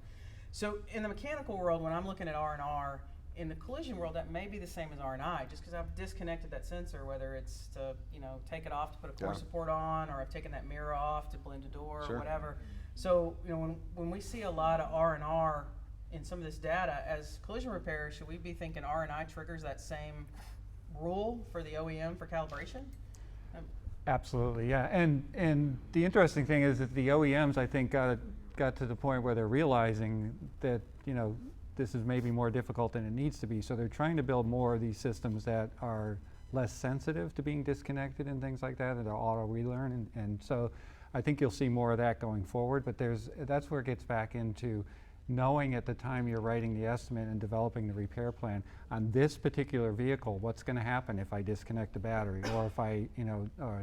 So in the mechanical world, when I'm looking at R&R, in the collision world, that may be the same as R&I, just because I've disconnected that sensor, whether it's to take it off to put a core support on, or I've taken that mirror off to blend a door or whatever. So when we see a lot of R&R in some of this data, as collision repairers, should we be thinking R&I triggers that same rule for the OEM for calibration? Absolutely, yeah. And the interesting thing is that the OEMs, I think, got to the point where they're realizing that this is maybe more difficult than it needs to be. So they're trying to build more of these systems that are less sensitive to being disconnected and things like that, that are auto relearn. And so I think you'll see more of that going forward. But that's where it gets back into knowing at the time you're writing the estimate and developing the repair plan on this particular vehicle, what's going to happen if I disconnect the battery or if I,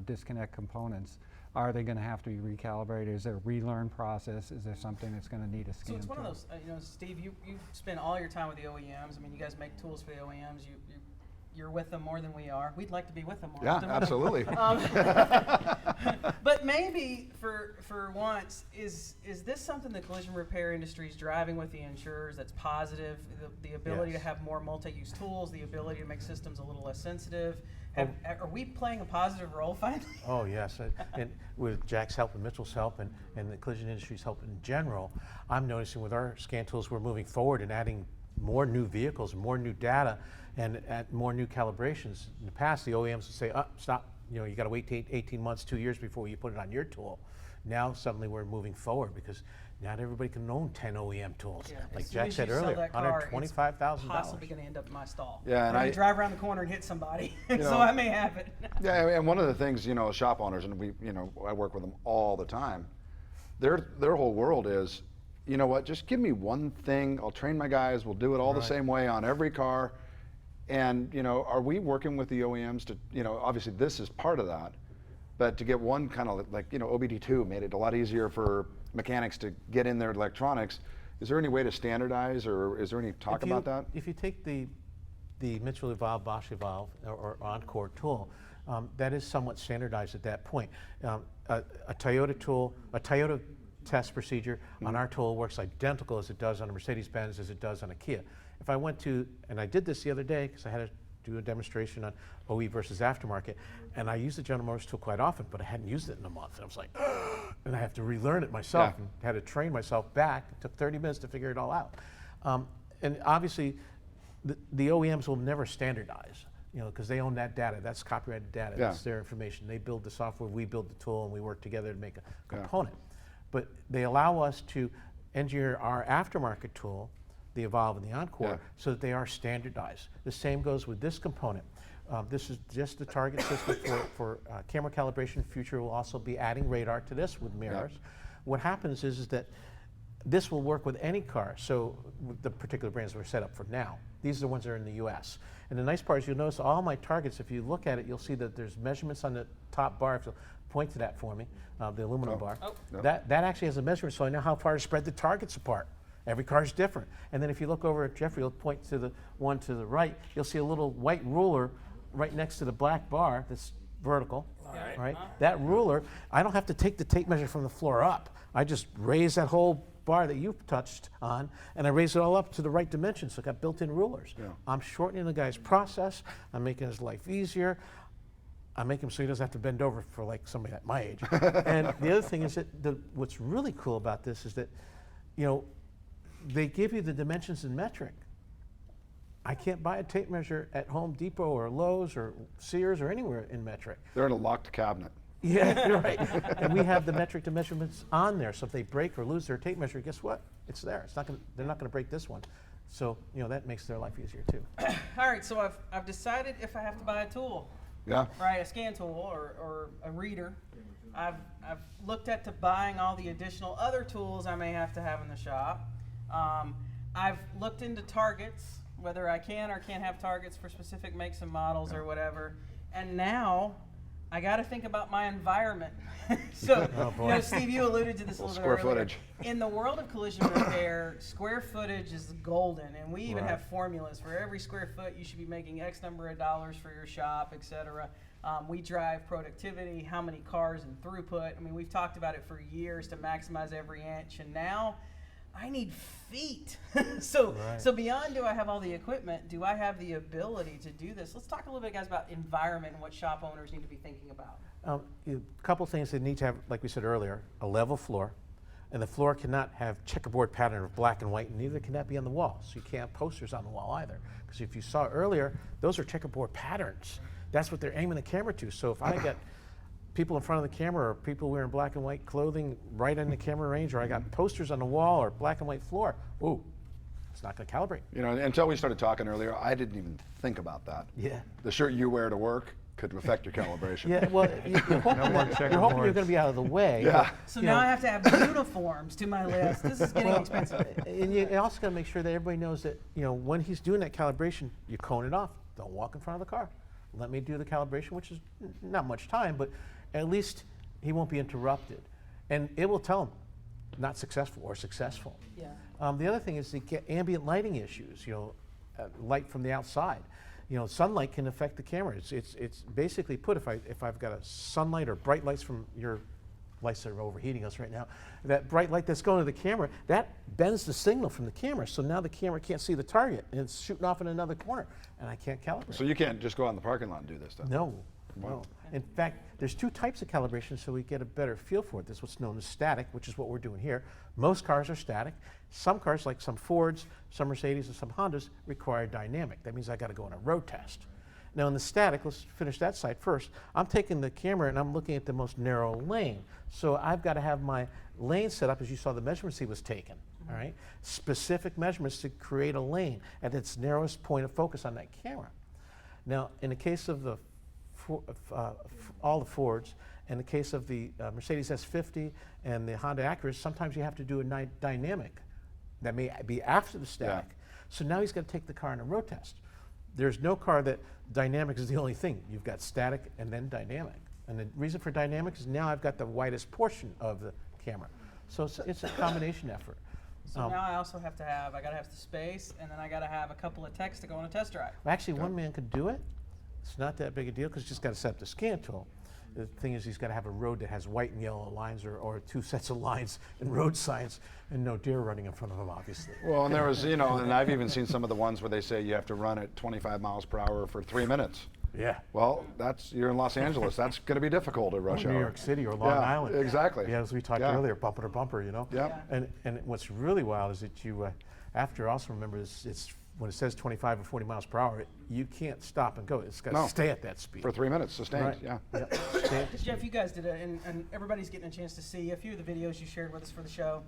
disconnect components. Are they going to have to be recalibrated? Is there a relearn process? Is there something that's going to need a scan? So it's one of those, Steve, you spend all your time with the OEMs. I mean, you guys make tools for the OEMs. You're with them more than we are. We'd like to be with them more. Yeah, absolutely. But maybe for once, is this something the collision repair industry is driving with the insurers that's positive? The ability Yes. to have more multi-use tools, the ability to make systems a little less sensitive. Are we playing a positive role finally? Oh, yes. And with Jack's help and Mitchell's help and the collision industry's help in general, I'm noticing with our scan tools, we're moving forward and adding more new vehicles, more new data, and at more new calibrations. In the past, the OEMs would say, stop, you got to wait 18 months, 2 years before you put it on your tool. Now, suddenly we're moving forward because not everybody can own 10 OEM tools. Yeah, Like as soon Jack as said you sell earlier, that car, it's $125,000. possibly going to end up in my stall. Yeah, and Or I- you drive around the corner and hit somebody, so know- I may have it. Yeah, and one of the things, shop owners, and I work with them all the time. Their whole world is, you know what? Just give me one thing. I'll train my guys. We'll do it all the same way on every car. And are we working with the OEMs to, obviously this is part of that, but to get one kind of like, OBD2 made it a lot easier for mechanics to get in their electronics. Is there any way to standardize, or is there any talk about that? If you take the Mitchell Evolve, Bosch Evolve, or Encore tool, that is somewhat standardized at that point. A Toyota tool, a Toyota test procedure on our tool works identical as it does on a Mercedes-Benz, as it does on a Kia. If I went to, and I did this the other day because I had to do a demonstration on OE versus aftermarket, and I use the General Motors tool quite often, but I hadn't used it in a month. And I was like, and I have to relearn it myself, Yeah. and had to train myself back. It took 30 minutes to figure it all out. And obviously, the OEMs will never standardize, because they own that data. That's copyrighted data. Yeah. That's their information. They build the software, we build the tool, and we work together to make a component. But they allow us to engineer our aftermarket tool, the Evolve and the Encore, so that they are standardized. The same goes with this component. This is just the target system for camera calibration. Future will also be adding radar to this with mirrors. What happens is that this will work with any car. So with the particular brands we're set up for now, these are the ones that are in the US. And the nice part is you'll notice all my targets, if you look at it, you'll see that there's measurements on the top bar. If you'll point to that for me, the aluminum bar. That actually has a measurement, so I know how far to spread the targets apart. Every car is different. And then if you look over at Jeffrey, he'll point to the one to the right, you'll see a little white ruler right next to the black bar that's vertical. Right? That ruler, I don't have to take the tape measure from the floor up. I just raise that whole bar that you've touched on, and I raise it all up to the right dimension, so I got built-in rulers. I'm shortening the guy's process. I'm making his life easier. I make him so he doesn't have to bend over for like somebody at my age. And the other thing is that what's really cool about this is that, they give you the dimensions in metric. I can't buy a tape measure at Home Depot or Lowe's or Sears or anywhere in metric. They're in a locked cabinet. Yeah, you're right. And we have the metric to measurements on there. So if they break or lose their tape measure, guess what? It's there. They're not going to break this one. So that makes their life easier too. All right, so I've decided if I have to buy a tool, Yeah. right, a scan tool or a reader. I've looked at buying all the additional other tools I may have to have in the shop. I've looked into targets, whether I can or can't have targets for specific makes and models or whatever. And now I got to think about my environment. So, Steve, you alluded to this a little bit Square earlier. footage. In the world of collision repair, square footage is golden, and we even have formulas for every square foot. You should be making X number of dollars for your shop, etc. We drive productivity, how many cars and throughput. I mean, we've talked about it for years to maximize every inch, and now I need feet. So beyond do I have all the equipment, do I have the ability to do this? Let's talk a little bit, guys, about environment and what shop owners need to be thinking about. A couple things they need to have, like we said earlier, a level floor. And the floor cannot have checkerboard pattern of black and white, and neither can that be on the wall. So you can't have posters on the wall either. Because if you saw earlier, those are checkerboard patterns. That's what they're aiming the camera to. So if I get people in front of the camera or people wearing black and white clothing right in the camera range, or I got posters on the wall or black and white floor, ooh, it's not going to calibrate. Until we started talking earlier, I didn't even think about that. Yeah. The shirt you wear to work could affect your calibration. Yeah, well, you're hoping, you're going to be out of the way. Yeah. So now I have to have uniforms to my list. This is getting expensive. And you also got to make sure that everybody knows that, when he's doing that calibration, you cone it off. Don't walk in front of the car. Let me do the calibration, which is not much time, but at least he won't be interrupted. And it will tell him not successful or successful. Yeah. The other thing is to get ambient lighting issues, light from the outside. Sunlight can affect the camera. It's basically put, if I've got a sunlight or bright lights from your lights that are overheating us right now, that bright light that's going to the camera, that bends the signal from the camera, so now the camera can't see the target, and it's shooting off in another corner, and I can't calibrate. So you can't just go out in the parking lot and do this stuff? No. In fact, there's two types of calibration, so we get a better feel for it. There's what's known as static, which is what we're doing here. Most cars are static. Some cars, like some Fords, some Mercedes, and some Hondas, require dynamic. That means I got to go on a road test. Now in the static, let's finish that side first. I'm taking the camera and I'm looking at the most narrow lane. So I've got to have my lane set up as you saw the measurements he was taking. All right, specific measurements to create a lane at its narrowest point of focus on that camera. Now, in the case of the all the Fords, in the case of the Mercedes S50 and the Honda Acura, sometimes you have to do a dynamic. That may be after the static. Yeah. So now he's got to take the car on a road test. There's no car that dynamic is the only thing. You've got static and then dynamic. And the reason for dynamic is now I've got the widest portion of the camera. So it's a combination effort. So now I also have to have, I got to have the space, and then I got to have a couple of techs to go on a test drive. Actually, one man could do it. It's not that big a deal because he's just got to set up the scan tool. The thing is, he's got to have a road that has white and yellow lines, or two sets of lines and road signs, and no deer running in front of him, obviously. Well, and there was, and I've even seen some of the ones where they say you have to run at 25 miles per hour for 3 minutes. Yeah. Well, you're in Los Angeles. That's going to be difficult at rush hour. New York City or Long Island. Exactly. Yeah, as we talked earlier, bumper to bumper, Yeah. And what's really wild is that you, after also remember, it's when it says 25 or 40 miles per hour, you can't stop and go. It's got to stay at that speed. For 3 minutes, sustained, Right. yeah. Jeff, you guys did it, and everybody's getting a chance to see a few of the videos you shared with us for the show.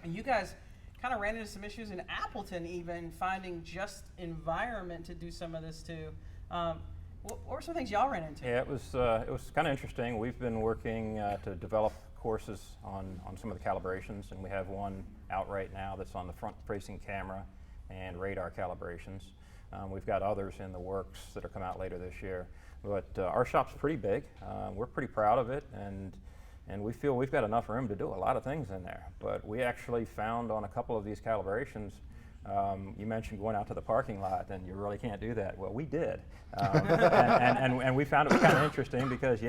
And you guys kind of ran into some issues in Appleton, even finding just environment to do some of this too. What were some things y'all ran into? Yeah, it was kind of interesting. We've been working to develop courses on some of the calibrations, and we have one out right now that's on the front-facing camera and radar calibrations. We've got others in the works that'll come out later this year. But our shop's pretty big. We're pretty proud of it, and we feel we've got enough room to do a lot of things in there. But we actually found on a couple of these calibrations, you mentioned going out to the parking lot, and you really can't do that. Well, we did. And we found it was kind of interesting because,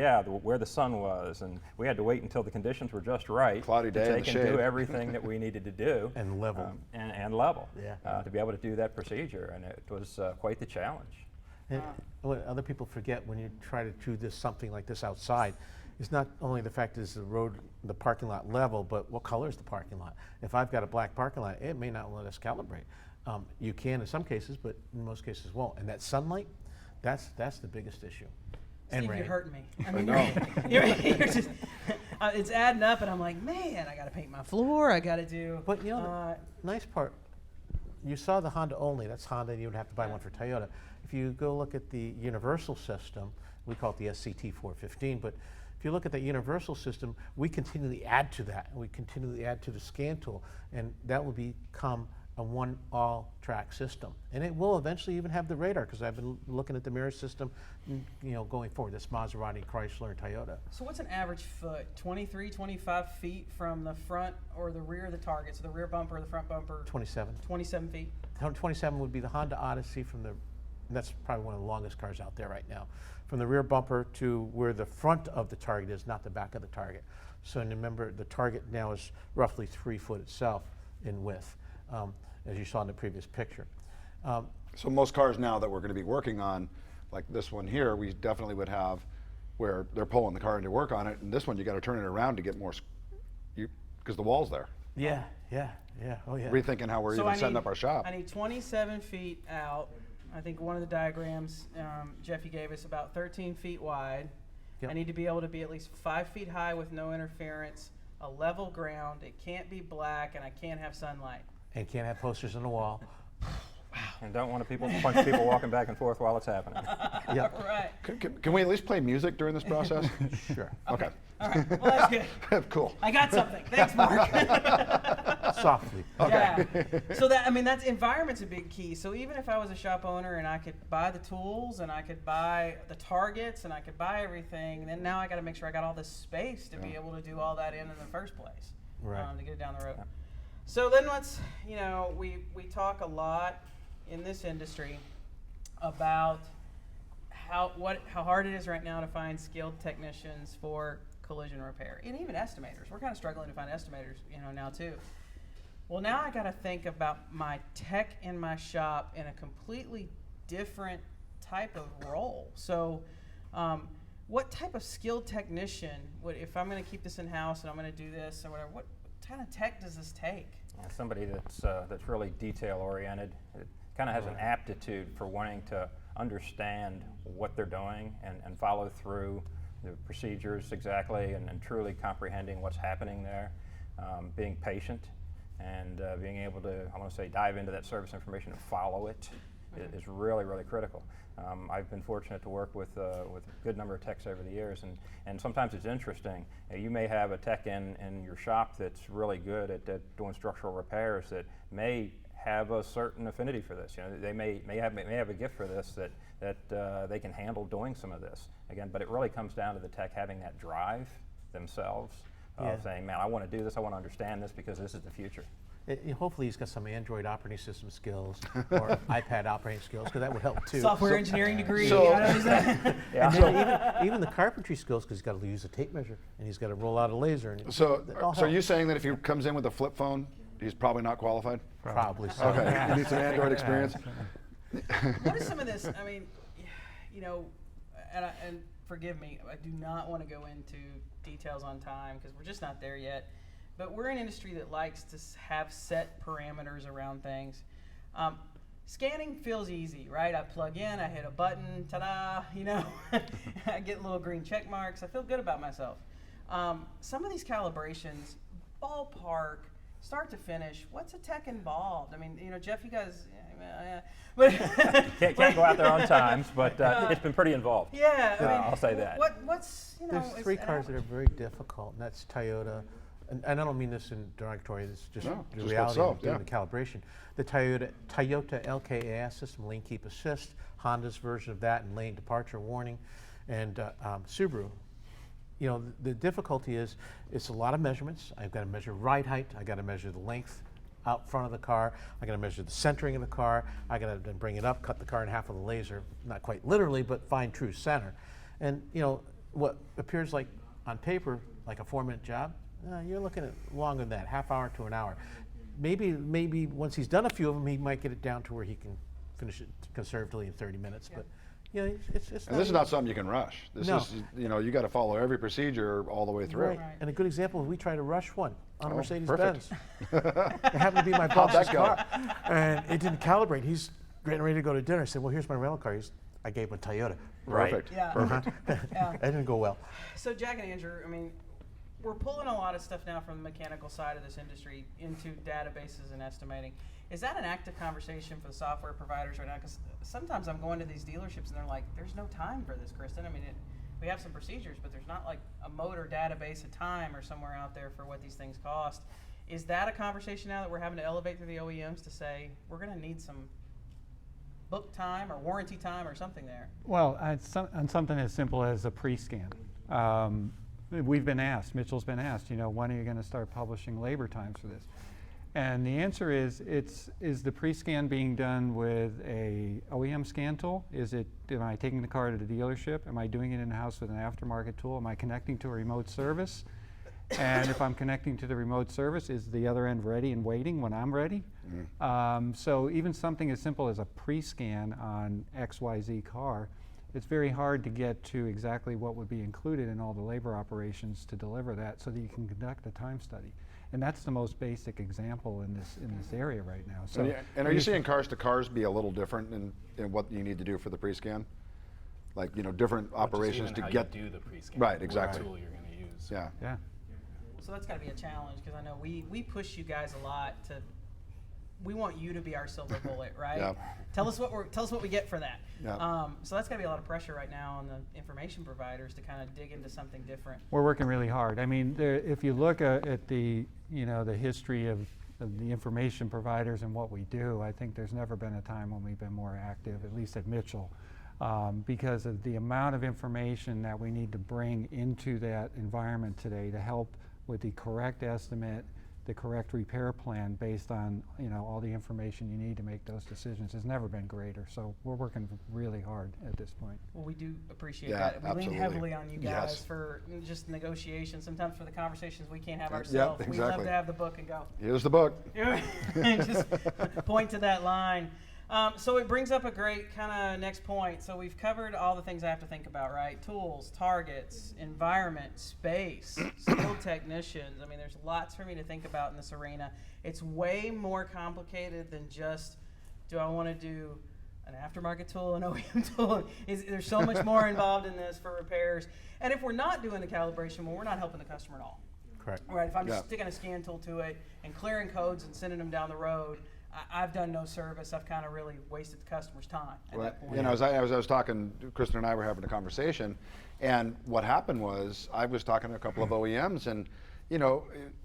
where the sun was, and we had to wait until the conditions were just right Cloudy day to in the take and do shade. everything that we needed to do. And level. And level. Yeah. To be able to do that procedure, and it was quite the challenge. And what other people forget when you try to do something like this outside, is not only the fact is the parking lot level, but what color is the parking lot? If I've got a black parking lot, it may not let us calibrate. You can in some cases, but in most cases won't. And that sunlight, that's the biggest issue. And Steve, rain. you're hurting me. I I mean, know. you're just, it's adding up, and I'm like, man, I got to paint my floor. I got to do. But the nice part, you saw the Honda only. That's Honda, and you would have to buy one for Toyota. If you go look at the universal system, we call it the SCT 415, but if you look at that universal system, we continually add to that, and we continually add to the scan tool, and that will become a one all-track system. And it will eventually even have the radar, because I've been looking at the mirror system, going forward. That's Maserati, Chrysler, and Toyota. So what's an average foot? 23, 25 feet from the front or the rear of the target? So the rear bumper, the front bumper? 27. 27 feet. 27 would be the Honda Odyssey that's probably one of the longest cars out there right now. From the rear bumper to where the front of the target is, not the back of the target. So remember, the target now is roughly 3 foot itself in width, as you saw in the previous picture. So most cars now that we're going to be working on, like this one here, we definitely would have where they're pulling the car into work on it, and this one you got to turn it around to get more, because the wall's there. Yeah, oh yeah. Rethinking how we're even setting up our shop. I need 27 feet out. I think one of the diagrams Jeffy gave us about 13 feet wide. Yep. I need to be able to be at least 5 feet high with no interference, a level ground. It can't be black, and I can't have sunlight. And can't have posters on the wall. Wow. And don't want a bunch of people walking back and forth while it's happening. Yeah. Right. Can we at least play music during this process? Sure. Okay. All right. Well, that's good. Cool. I got something. Thanks, Mark. Softly. Yeah. So that, I mean, that's environment's a big key. So even if I was a shop owner and I could buy the tools and I could buy the targets and I could buy everything, then now I got to make sure I got all this space to be able to do all that in the first place. Right. To get it down the road. So then let's, we talk a lot in this industry about how hard it is right now to find skilled technicians for collision repair, and even estimators. We're kind of struggling to find estimators, now too. Well, now I got to think about my tech in my shop in a completely different type of role. So, what type of skilled technician would, if I'm going to keep this in house and I'm going to do this or whatever, what kind of tech does this take? Somebody that's really detail oriented. It kind of has an aptitude for wanting to understand what they're doing and follow through the procedures exactly, and truly comprehending what's happening there, being patient, and being able to, I want to say, dive into that service information and follow it is really, really critical. I've been fortunate to work with a good number of techs over the years, and sometimes it's interesting. You may have a tech in your shop that's really good at doing structural repairs that may have a certain affinity for this. They may have a gift for this that they can handle doing some of this. Again, but it really comes down to the tech having that drive themselves of saying, man, I want to do this, I want to understand this because this is the future. Hopefully he's got some Android operating system skills or iPad operating skills, because that would help too. Software engineering degree. And then even the carpentry skills, because he's got to use a tape measure and he's got to roll out a laser. And So are you saying that if he comes in with a flip phone, he's probably not qualified? Probably so. Okay. You need some Android experience? What is some of this? I mean, and forgive me, I do not want to go into details on time because we're just not there yet. But we're an industry that likes to have set parameters around things. Scanning feels easy, right? I plug in, I hit a button, ta-da, I get little green check marks. I feel good about myself. Some of these calibrations, ballpark, start to finish, what's a tech involved? I mean, Jeff, you guys, but can't go out there on times, but it's been pretty involved. Yeah, I'll say that. What's There's three cars that are very difficult, and that's Toyota. And I don't mean this in derogatory, it's just the reality of doing the calibration. The Toyota LKAS system, lane keep assist, Honda's version of that, and lane departure warning, and Subaru. The difficulty is it's a lot of measurements. I've got to measure ride height, I've got to measure the length out front of the car, I got to measure the centering of the car, I got to then bring it up, cut the car in half with a laser, not quite literally, but find true center. And what appears like on paper like a 4-minute job, you're looking at longer than that, half hour to an hour. Maybe once he's done a few of them, he might get it down to where he can finish it conservatively in 30 minutes. But it's and this is not something you can rush. This is, you got to follow every procedure all the way through. Right. And a good example is we tried to rush one on a Mercedes-Benz. It happened to be my boss's car, and it didn't calibrate. He's getting ready to go to dinner. I said, "Well, here's my rental car." I gave him a Toyota. Perfect. Yeah. Perfect. Yeah. That didn't go well. So Jack and Andrew, I mean, we're pulling a lot of stuff now from the mechanical side of this industry into databases and estimating. Is that an active conversation for the software providers right now? Because sometimes I'm going to these dealerships and they're like, there's no time for this, Kristen. I mean, we have some procedures, but there's not like a motor database of time or somewhere out there for what these things cost. Is that a conversation now that we're having to elevate through the OEMs to say, we're going to need some book time or warranty time or something there? Well, on something as simple as a pre-scan. We've been asked, Mitchell's been asked, when are you going to start publishing labor times for this? And the answer is, is the pre-scan being done with a OEM scan tool? Am I taking the car to the dealership? Am I doing it in-house with an aftermarket tool? Am I connecting to a remote service? And if I'm connecting to the remote service, is the other end ready and waiting when I'm ready? So even something as simple as a pre-scan on XYZ car, it's very hard to get to exactly what would be included in all the labor operations to deliver that so that you can conduct a time study. And that's the most basic example in this area right now. So, and are you seeing cars to cars be a little different in what you need to do for the pre-scan? Like, different operations to get you do the pre-scan. Right, exactly. What tool you're going to use. Yeah. So that's got to be a challenge because I know we push you guys a lot to we want you to be our silver bullet, right? Yeah. Tell us what we get for that. Yeah. So that's got to be a lot of pressure right now on the information providers to kind of dig into something different. We're working really hard. I mean, if you look at the the history of the information providers and what we do, I think there's never been a time when we've been more active, at least at Mitchell, because of the amount of information that we need to bring into that environment today to help with the correct estimate, the correct repair plan based on all the information you need to make those decisions has never been greater. So we're working really hard at this point. Well, we do appreciate Yeah, that. We absolutely. lean heavily on you guys Yes. for just negotiations, sometimes for the conversations we can't have Yeah, ourselves. We love exactly. to have the book and go. Here's the book. Just point to that line. So it brings up a great kind of next point. So we've covered all the things I have to think about, right? Tools, targets, environment, space, skilled technicians. I mean, there's lots for me to think about in this arena. It's way more complicated than just, do I want to do an aftermarket tool, an OEM tool? There's so much more involved in this for repairs. And if we're not doing the calibration, well, we're not helping the customer at all. Correct. Right, if I'm just Yeah. sticking a scan tool to it and clearing codes and sending them down the road, I've done no service. I've kind of really wasted the customer's time at that point. As I was talking, Kristen and I were having a conversation, and what happened was I was talking to a couple of OEMs, and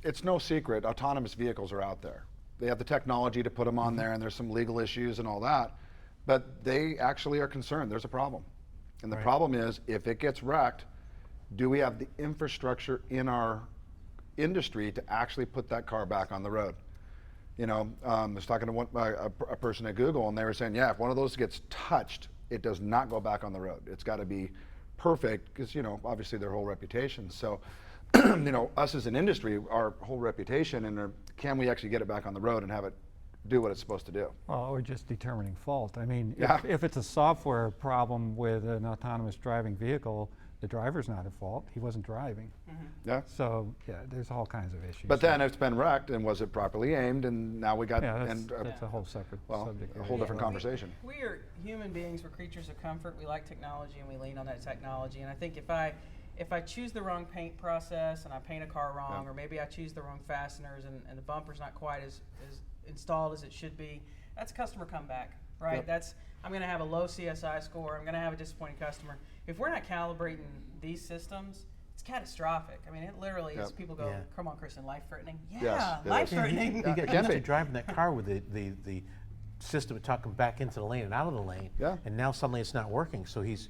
it's no secret autonomous vehicles are out there. They have the technology to put them on there, and there's some legal issues and all that, but they actually are concerned there's a problem. And the problem is, if it gets wrecked, do we have the infrastructure in our industry to actually put that car back on the road? I was talking to a person at Google, and they were saying, yeah, if one of those gets touched, it does not go back on the road. It's got to be perfect because, obviously their whole reputation. So, us as an industry, our whole reputation, and can we actually get it back on the road and have it do what it's supposed to do? Well, or just determining fault. I mean, Yeah. if it's a software problem with an autonomous driving vehicle, the driver's not at fault. He wasn't driving. Yeah. So, yeah, there's all kinds of issues. But then it's been wrecked, and was it properly aimed? And now we got that's a whole separate subject. a whole different conversation. We are human beings. We're creatures of comfort. We like technology, and we lean on that technology. And I think if I choose the wrong paint process and I paint a car wrong, or maybe I choose the wrong fasteners and the bumper's not quite as installed as it should be, that's a customer comeback, right? Yep. I'm going to have a low CSI score. I'm going to have a disappointing customer. If we're not calibrating these systems, it's catastrophic. I mean, it literally is. People go, "Come on, Kristen, life-threatening." Yeah, Yes, it is. life-threatening. You get can used be. to driving that car with the system of talking back into the lane and out of the lane. Yeah. And now suddenly it's not working, so he's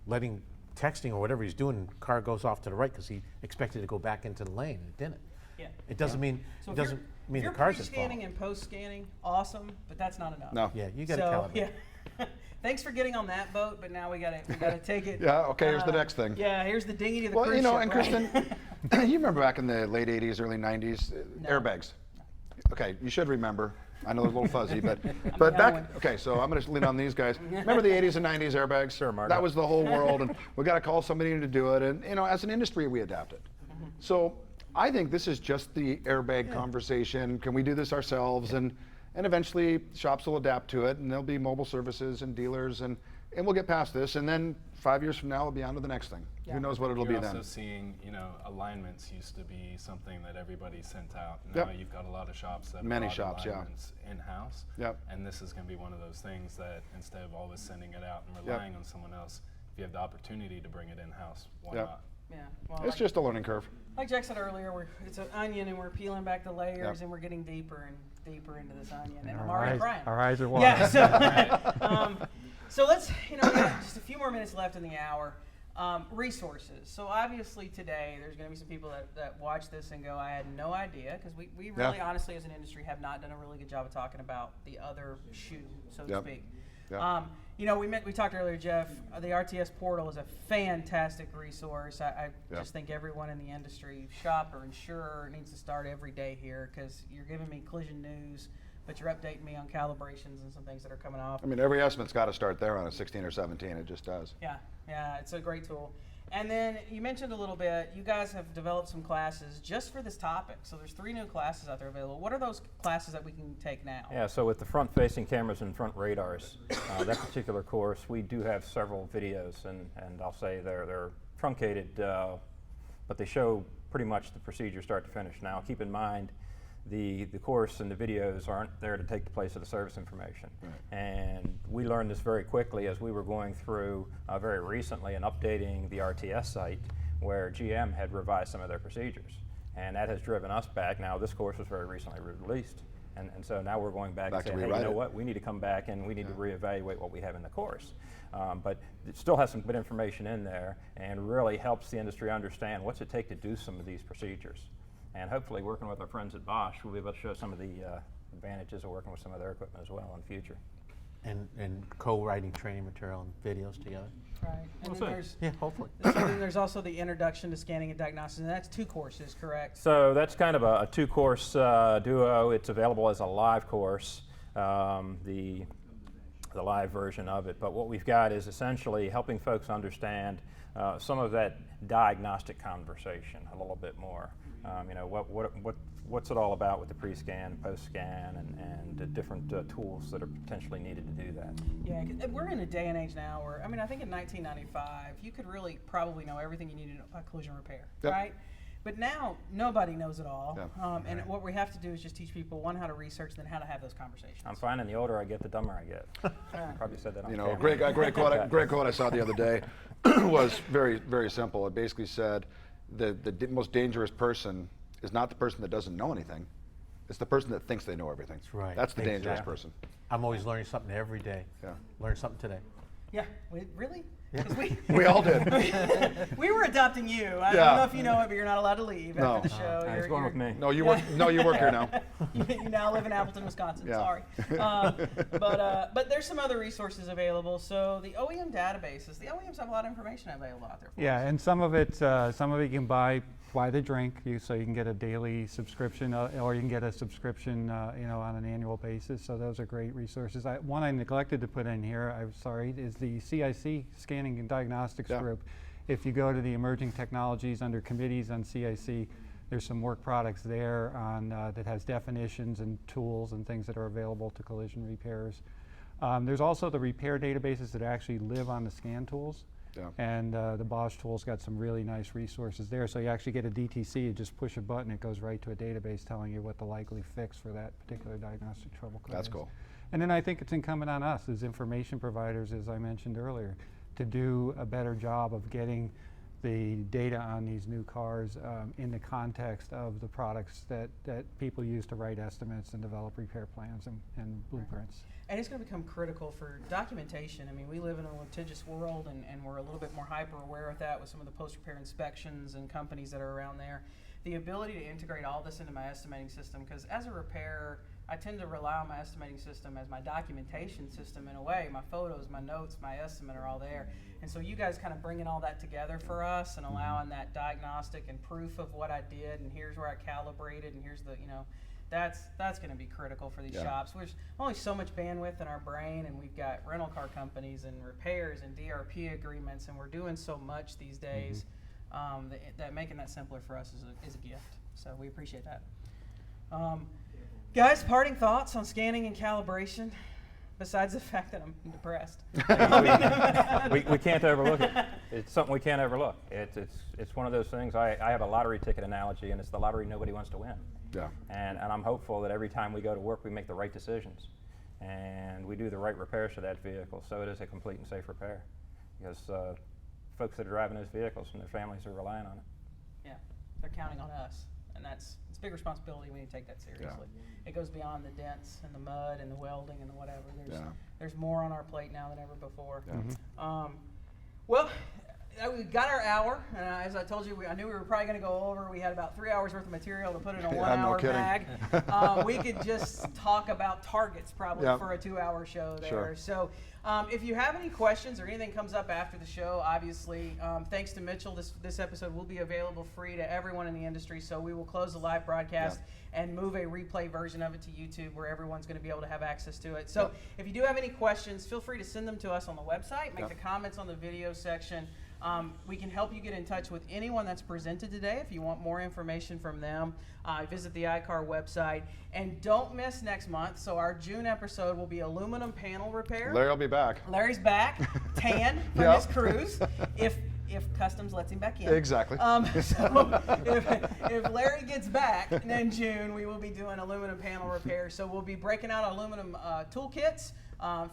letting texting or whatever he's doing, car goes off to the right because he expected to go back into the lane and it didn't. Yeah. It doesn't mean So it if doesn't you're, mean if the car's you're at fault. pre-scanning and post-scanning, awesome, but that's not enough. No. Yeah, you got to So, calibrate. yeah. Thanks for getting on that boat, but now we got to take it. Yeah, okay, here's the next thing. Yeah, here's the dinghy to the Well, cruise ship, and right? Kristen, you remember back in the late 80s, early 90s, airbags. Okay, you should remember. I know they're a little fuzzy, but back, okay, so I'm going to lean on these guys. Remember the 80s and 90s airbags? Sure, Mark. That was the whole world, and we got to call somebody to do it, and as an industry, we adapted. So I think this is just the airbag conversation. Can we do this ourselves? And eventually, shops will adapt to it, and there'll be mobile services and dealers, and we'll get past this. And then 5 years from now, we'll be on to the next thing. Yeah. Who knows what it'll You're be also then? seeing, alignments used to be something that everybody sent out. Now Yep. you've got a lot of shops that Many have shops, yeah. alignments in-house. Yep. And this is going to be one of those things that instead of always sending it out and Yep. relying on someone else, if you have the opportunity to bring it in-house, why Yep. not? Yeah, well, It's just a learning curve. like Jack said earlier, it's an onion, and we're peeling back the layers, Yep. and we're getting deeper and deeper into this onion. And I'm Our already eyes, crying. our eyes are wide. Yeah. So let's, we got just a few more minutes left in the hour. Resources. So obviously today there's going to be some people that watch this and go, I had no idea, because we really honestly as an industry have not done a really good job of talking about the other shoe, so to Yep. speak. Yep. We talked earlier, Jeff, the RTS portal is a fantastic resource. I Yep. just think everyone in the industry, shop or insurer, needs to start every day here, because you're giving me collision news, but you're updating me on calibrations and some things that are coming off. I mean, every estimate's got to start there on a 16 or 17. It just does. Yeah, it's a great tool. And then you mentioned a little bit, you guys have developed some classes just for this topic. So there's 3 new classes out there available. What are those classes that we can take now? Yeah, so with the front-facing cameras and front radars, that particular course, we do have several videos, and I'll say they're truncated, but they show pretty much the procedure start to finish. Now, keep in mind, the course and the videos aren't there to take the place of the service information. Right. And we learned this very quickly as we were going through very recently and updating the RTS site, where GM had revised some of their procedures. And that has driven us back. Now, this course was very recently released. And so now we're going back and saying, hey, you know what, we need to come back and we need to reevaluate what we have in the course. But it still has some good information in there and really helps the industry understand what's it take to do some of these procedures. And hopefully working with our friends at Bosch, we'll be able to show some of the advantages of working with some of their equipment as well in the future. And co-writing training material and videos together. Right. And then there's, hopefully. So then there's also the introduction to scanning and diagnostics, and that's 2 courses, correct? So that's kind of a 2-course duo. It's available as a live course, the live version of it. But what we've got is essentially helping folks understand some of that diagnostic conversation a little bit more. You know, what's it all about with the pre-scan, post-scan, and the different tools that are potentially needed to do that. Yeah, 'cause we're in a day and age now where, I mean, I think in 1995, you could really probably know everything you needed about collision repair, right? But now, nobody knows it all. And what we have to do is just teach people, one, how to research, and then how to have those conversations. I'm finding the older I get, the dumber I get. I probably said that on You know, camera. great quote I saw the other day was very, very simple. It basically said the most dangerous person is not the person that doesn't know anything. It's the person that thinks they know everything. That's right. That's the dangerous person. I'm always learning something every day. Yeah. Learn something today. Yeah, really? Yeah. We all did. We were adopting you. I don't know if you know it, but you're not allowed to leave after the show. He's going with me. No, you work. No, you work here now. You now live in Appleton, Wisconsin. Yeah. Sorry, but there's some other resources available. So the OEM databases, the OEMs have a lot of information available out there. For Yeah, us. and some of it you can buy the drink, so you can get a daily subscription, or you can get a subscription, you know, on an annual basis. So those are great resources. One I neglected to put in here, I'm sorry, is the CIC Scanning and Diagnostics Group. If you go to the emerging technologies under committees on CIC, there's some work products there on that has definitions and tools and things that are available to collision repairers. There's also the repair databases that actually live on the scan tools. Yeah. And the Bosch tool's got some really nice resources there. So you actually get a DTC, you just push a button, it goes right to a database telling you what the likely fix for that particular diagnostic trouble code is. That's cool. And then I think it's incumbent on us as information providers, as I mentioned earlier, to do a better job of getting the data on these new cars in the context of the products that people use to write estimates and develop repair plans and blueprints. And it's going to become critical for documentation. I mean, we live in a litigious world, and we're a little bit more hyper aware of that with some of the post-repair inspections and companies that are around there. The ability to integrate all this into my estimating system, because as a repairer, I tend to rely on my estimating system as my documentation system in a way. My photos, my notes, my estimate are all there. And so you guys kind of bringing all that together for us and allowing that diagnostic and proof of what I did, and here's where I calibrated, and here's the, you know, that's going to be critical for these shops. There's only so much bandwidth in our brain, and we've got rental car companies and repairs and DRP agreements, and we're doing so much these days that making that simpler for us is a gift. So we appreciate that. Guys, parting thoughts on scanning and calibration, besides the fact that I'm depressed. we can't overlook it. It's something we can't overlook. It's one of those things. I have a lottery ticket analogy, and it's the lottery nobody wants to win. Yeah. And I'm hopeful that every time we go to work, we make the right decisions, and we do the right repairs to that vehicle, so it is a complete and safe repair. Because folks that are driving those vehicles and their families are relying on it. Yeah, they're counting on us, and it's a big responsibility. We need to take that seriously. It goes beyond the dents and the mud and the welding and the whatever. There's more on our plate now than ever before. Well, we got our hour, and as I told you, I knew we were probably going to go over. We had about 3 hours worth of material to put in a 1 hour bag. We could just talk about targets probably for a 2-hour show there. Sure. So if you have any questions or anything comes up after the show, obviously, thanks to Mitchell, this episode will be available free to everyone in the industry. So we will close the live broadcast and move a replay version of it to YouTube where everyone's going to be able to have access to it. So if you do have any questions, feel free to send them to us on the website. Make the comments on the video section. We can help you get in touch with anyone that's presented today. If you want more information from them, visit the iCar website. And don't miss next month. So our June episode will be aluminum panel repair. Larry will be back. Larry's back, tan from his cruise. If if Customs lets him back in. Exactly. So if Larry gets back in June, we will be doing aluminum panel repairs. So we'll be breaking out aluminum toolkits,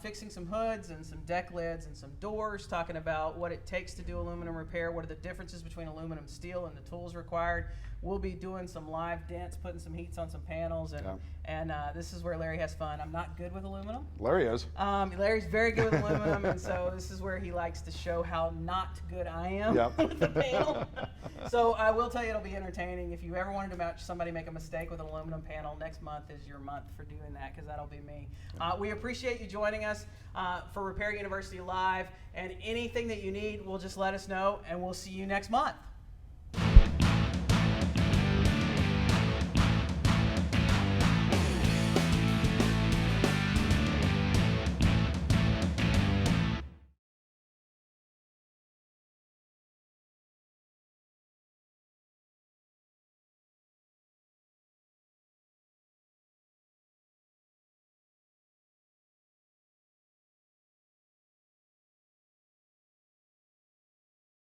fixing some hoods and some deck lids and some doors, talking about what it takes to do aluminum repair, what are the differences between aluminum steel and the tools required. We'll be doing some live dents, putting some heats on some panels, and this is where Larry has fun. I'm not good with aluminum. Larry is. Larry's very good with aluminum, and so this is where he likes to show how not good I am with the panel. So I will tell you it'll be entertaining. If you ever wanted to watch somebody make a mistake with an aluminum panel, next month is your month for doing that, because that'll be me. We appreciate you joining us for Repair University Live, and anything that you need, we'll just let us know, and we'll see you next month.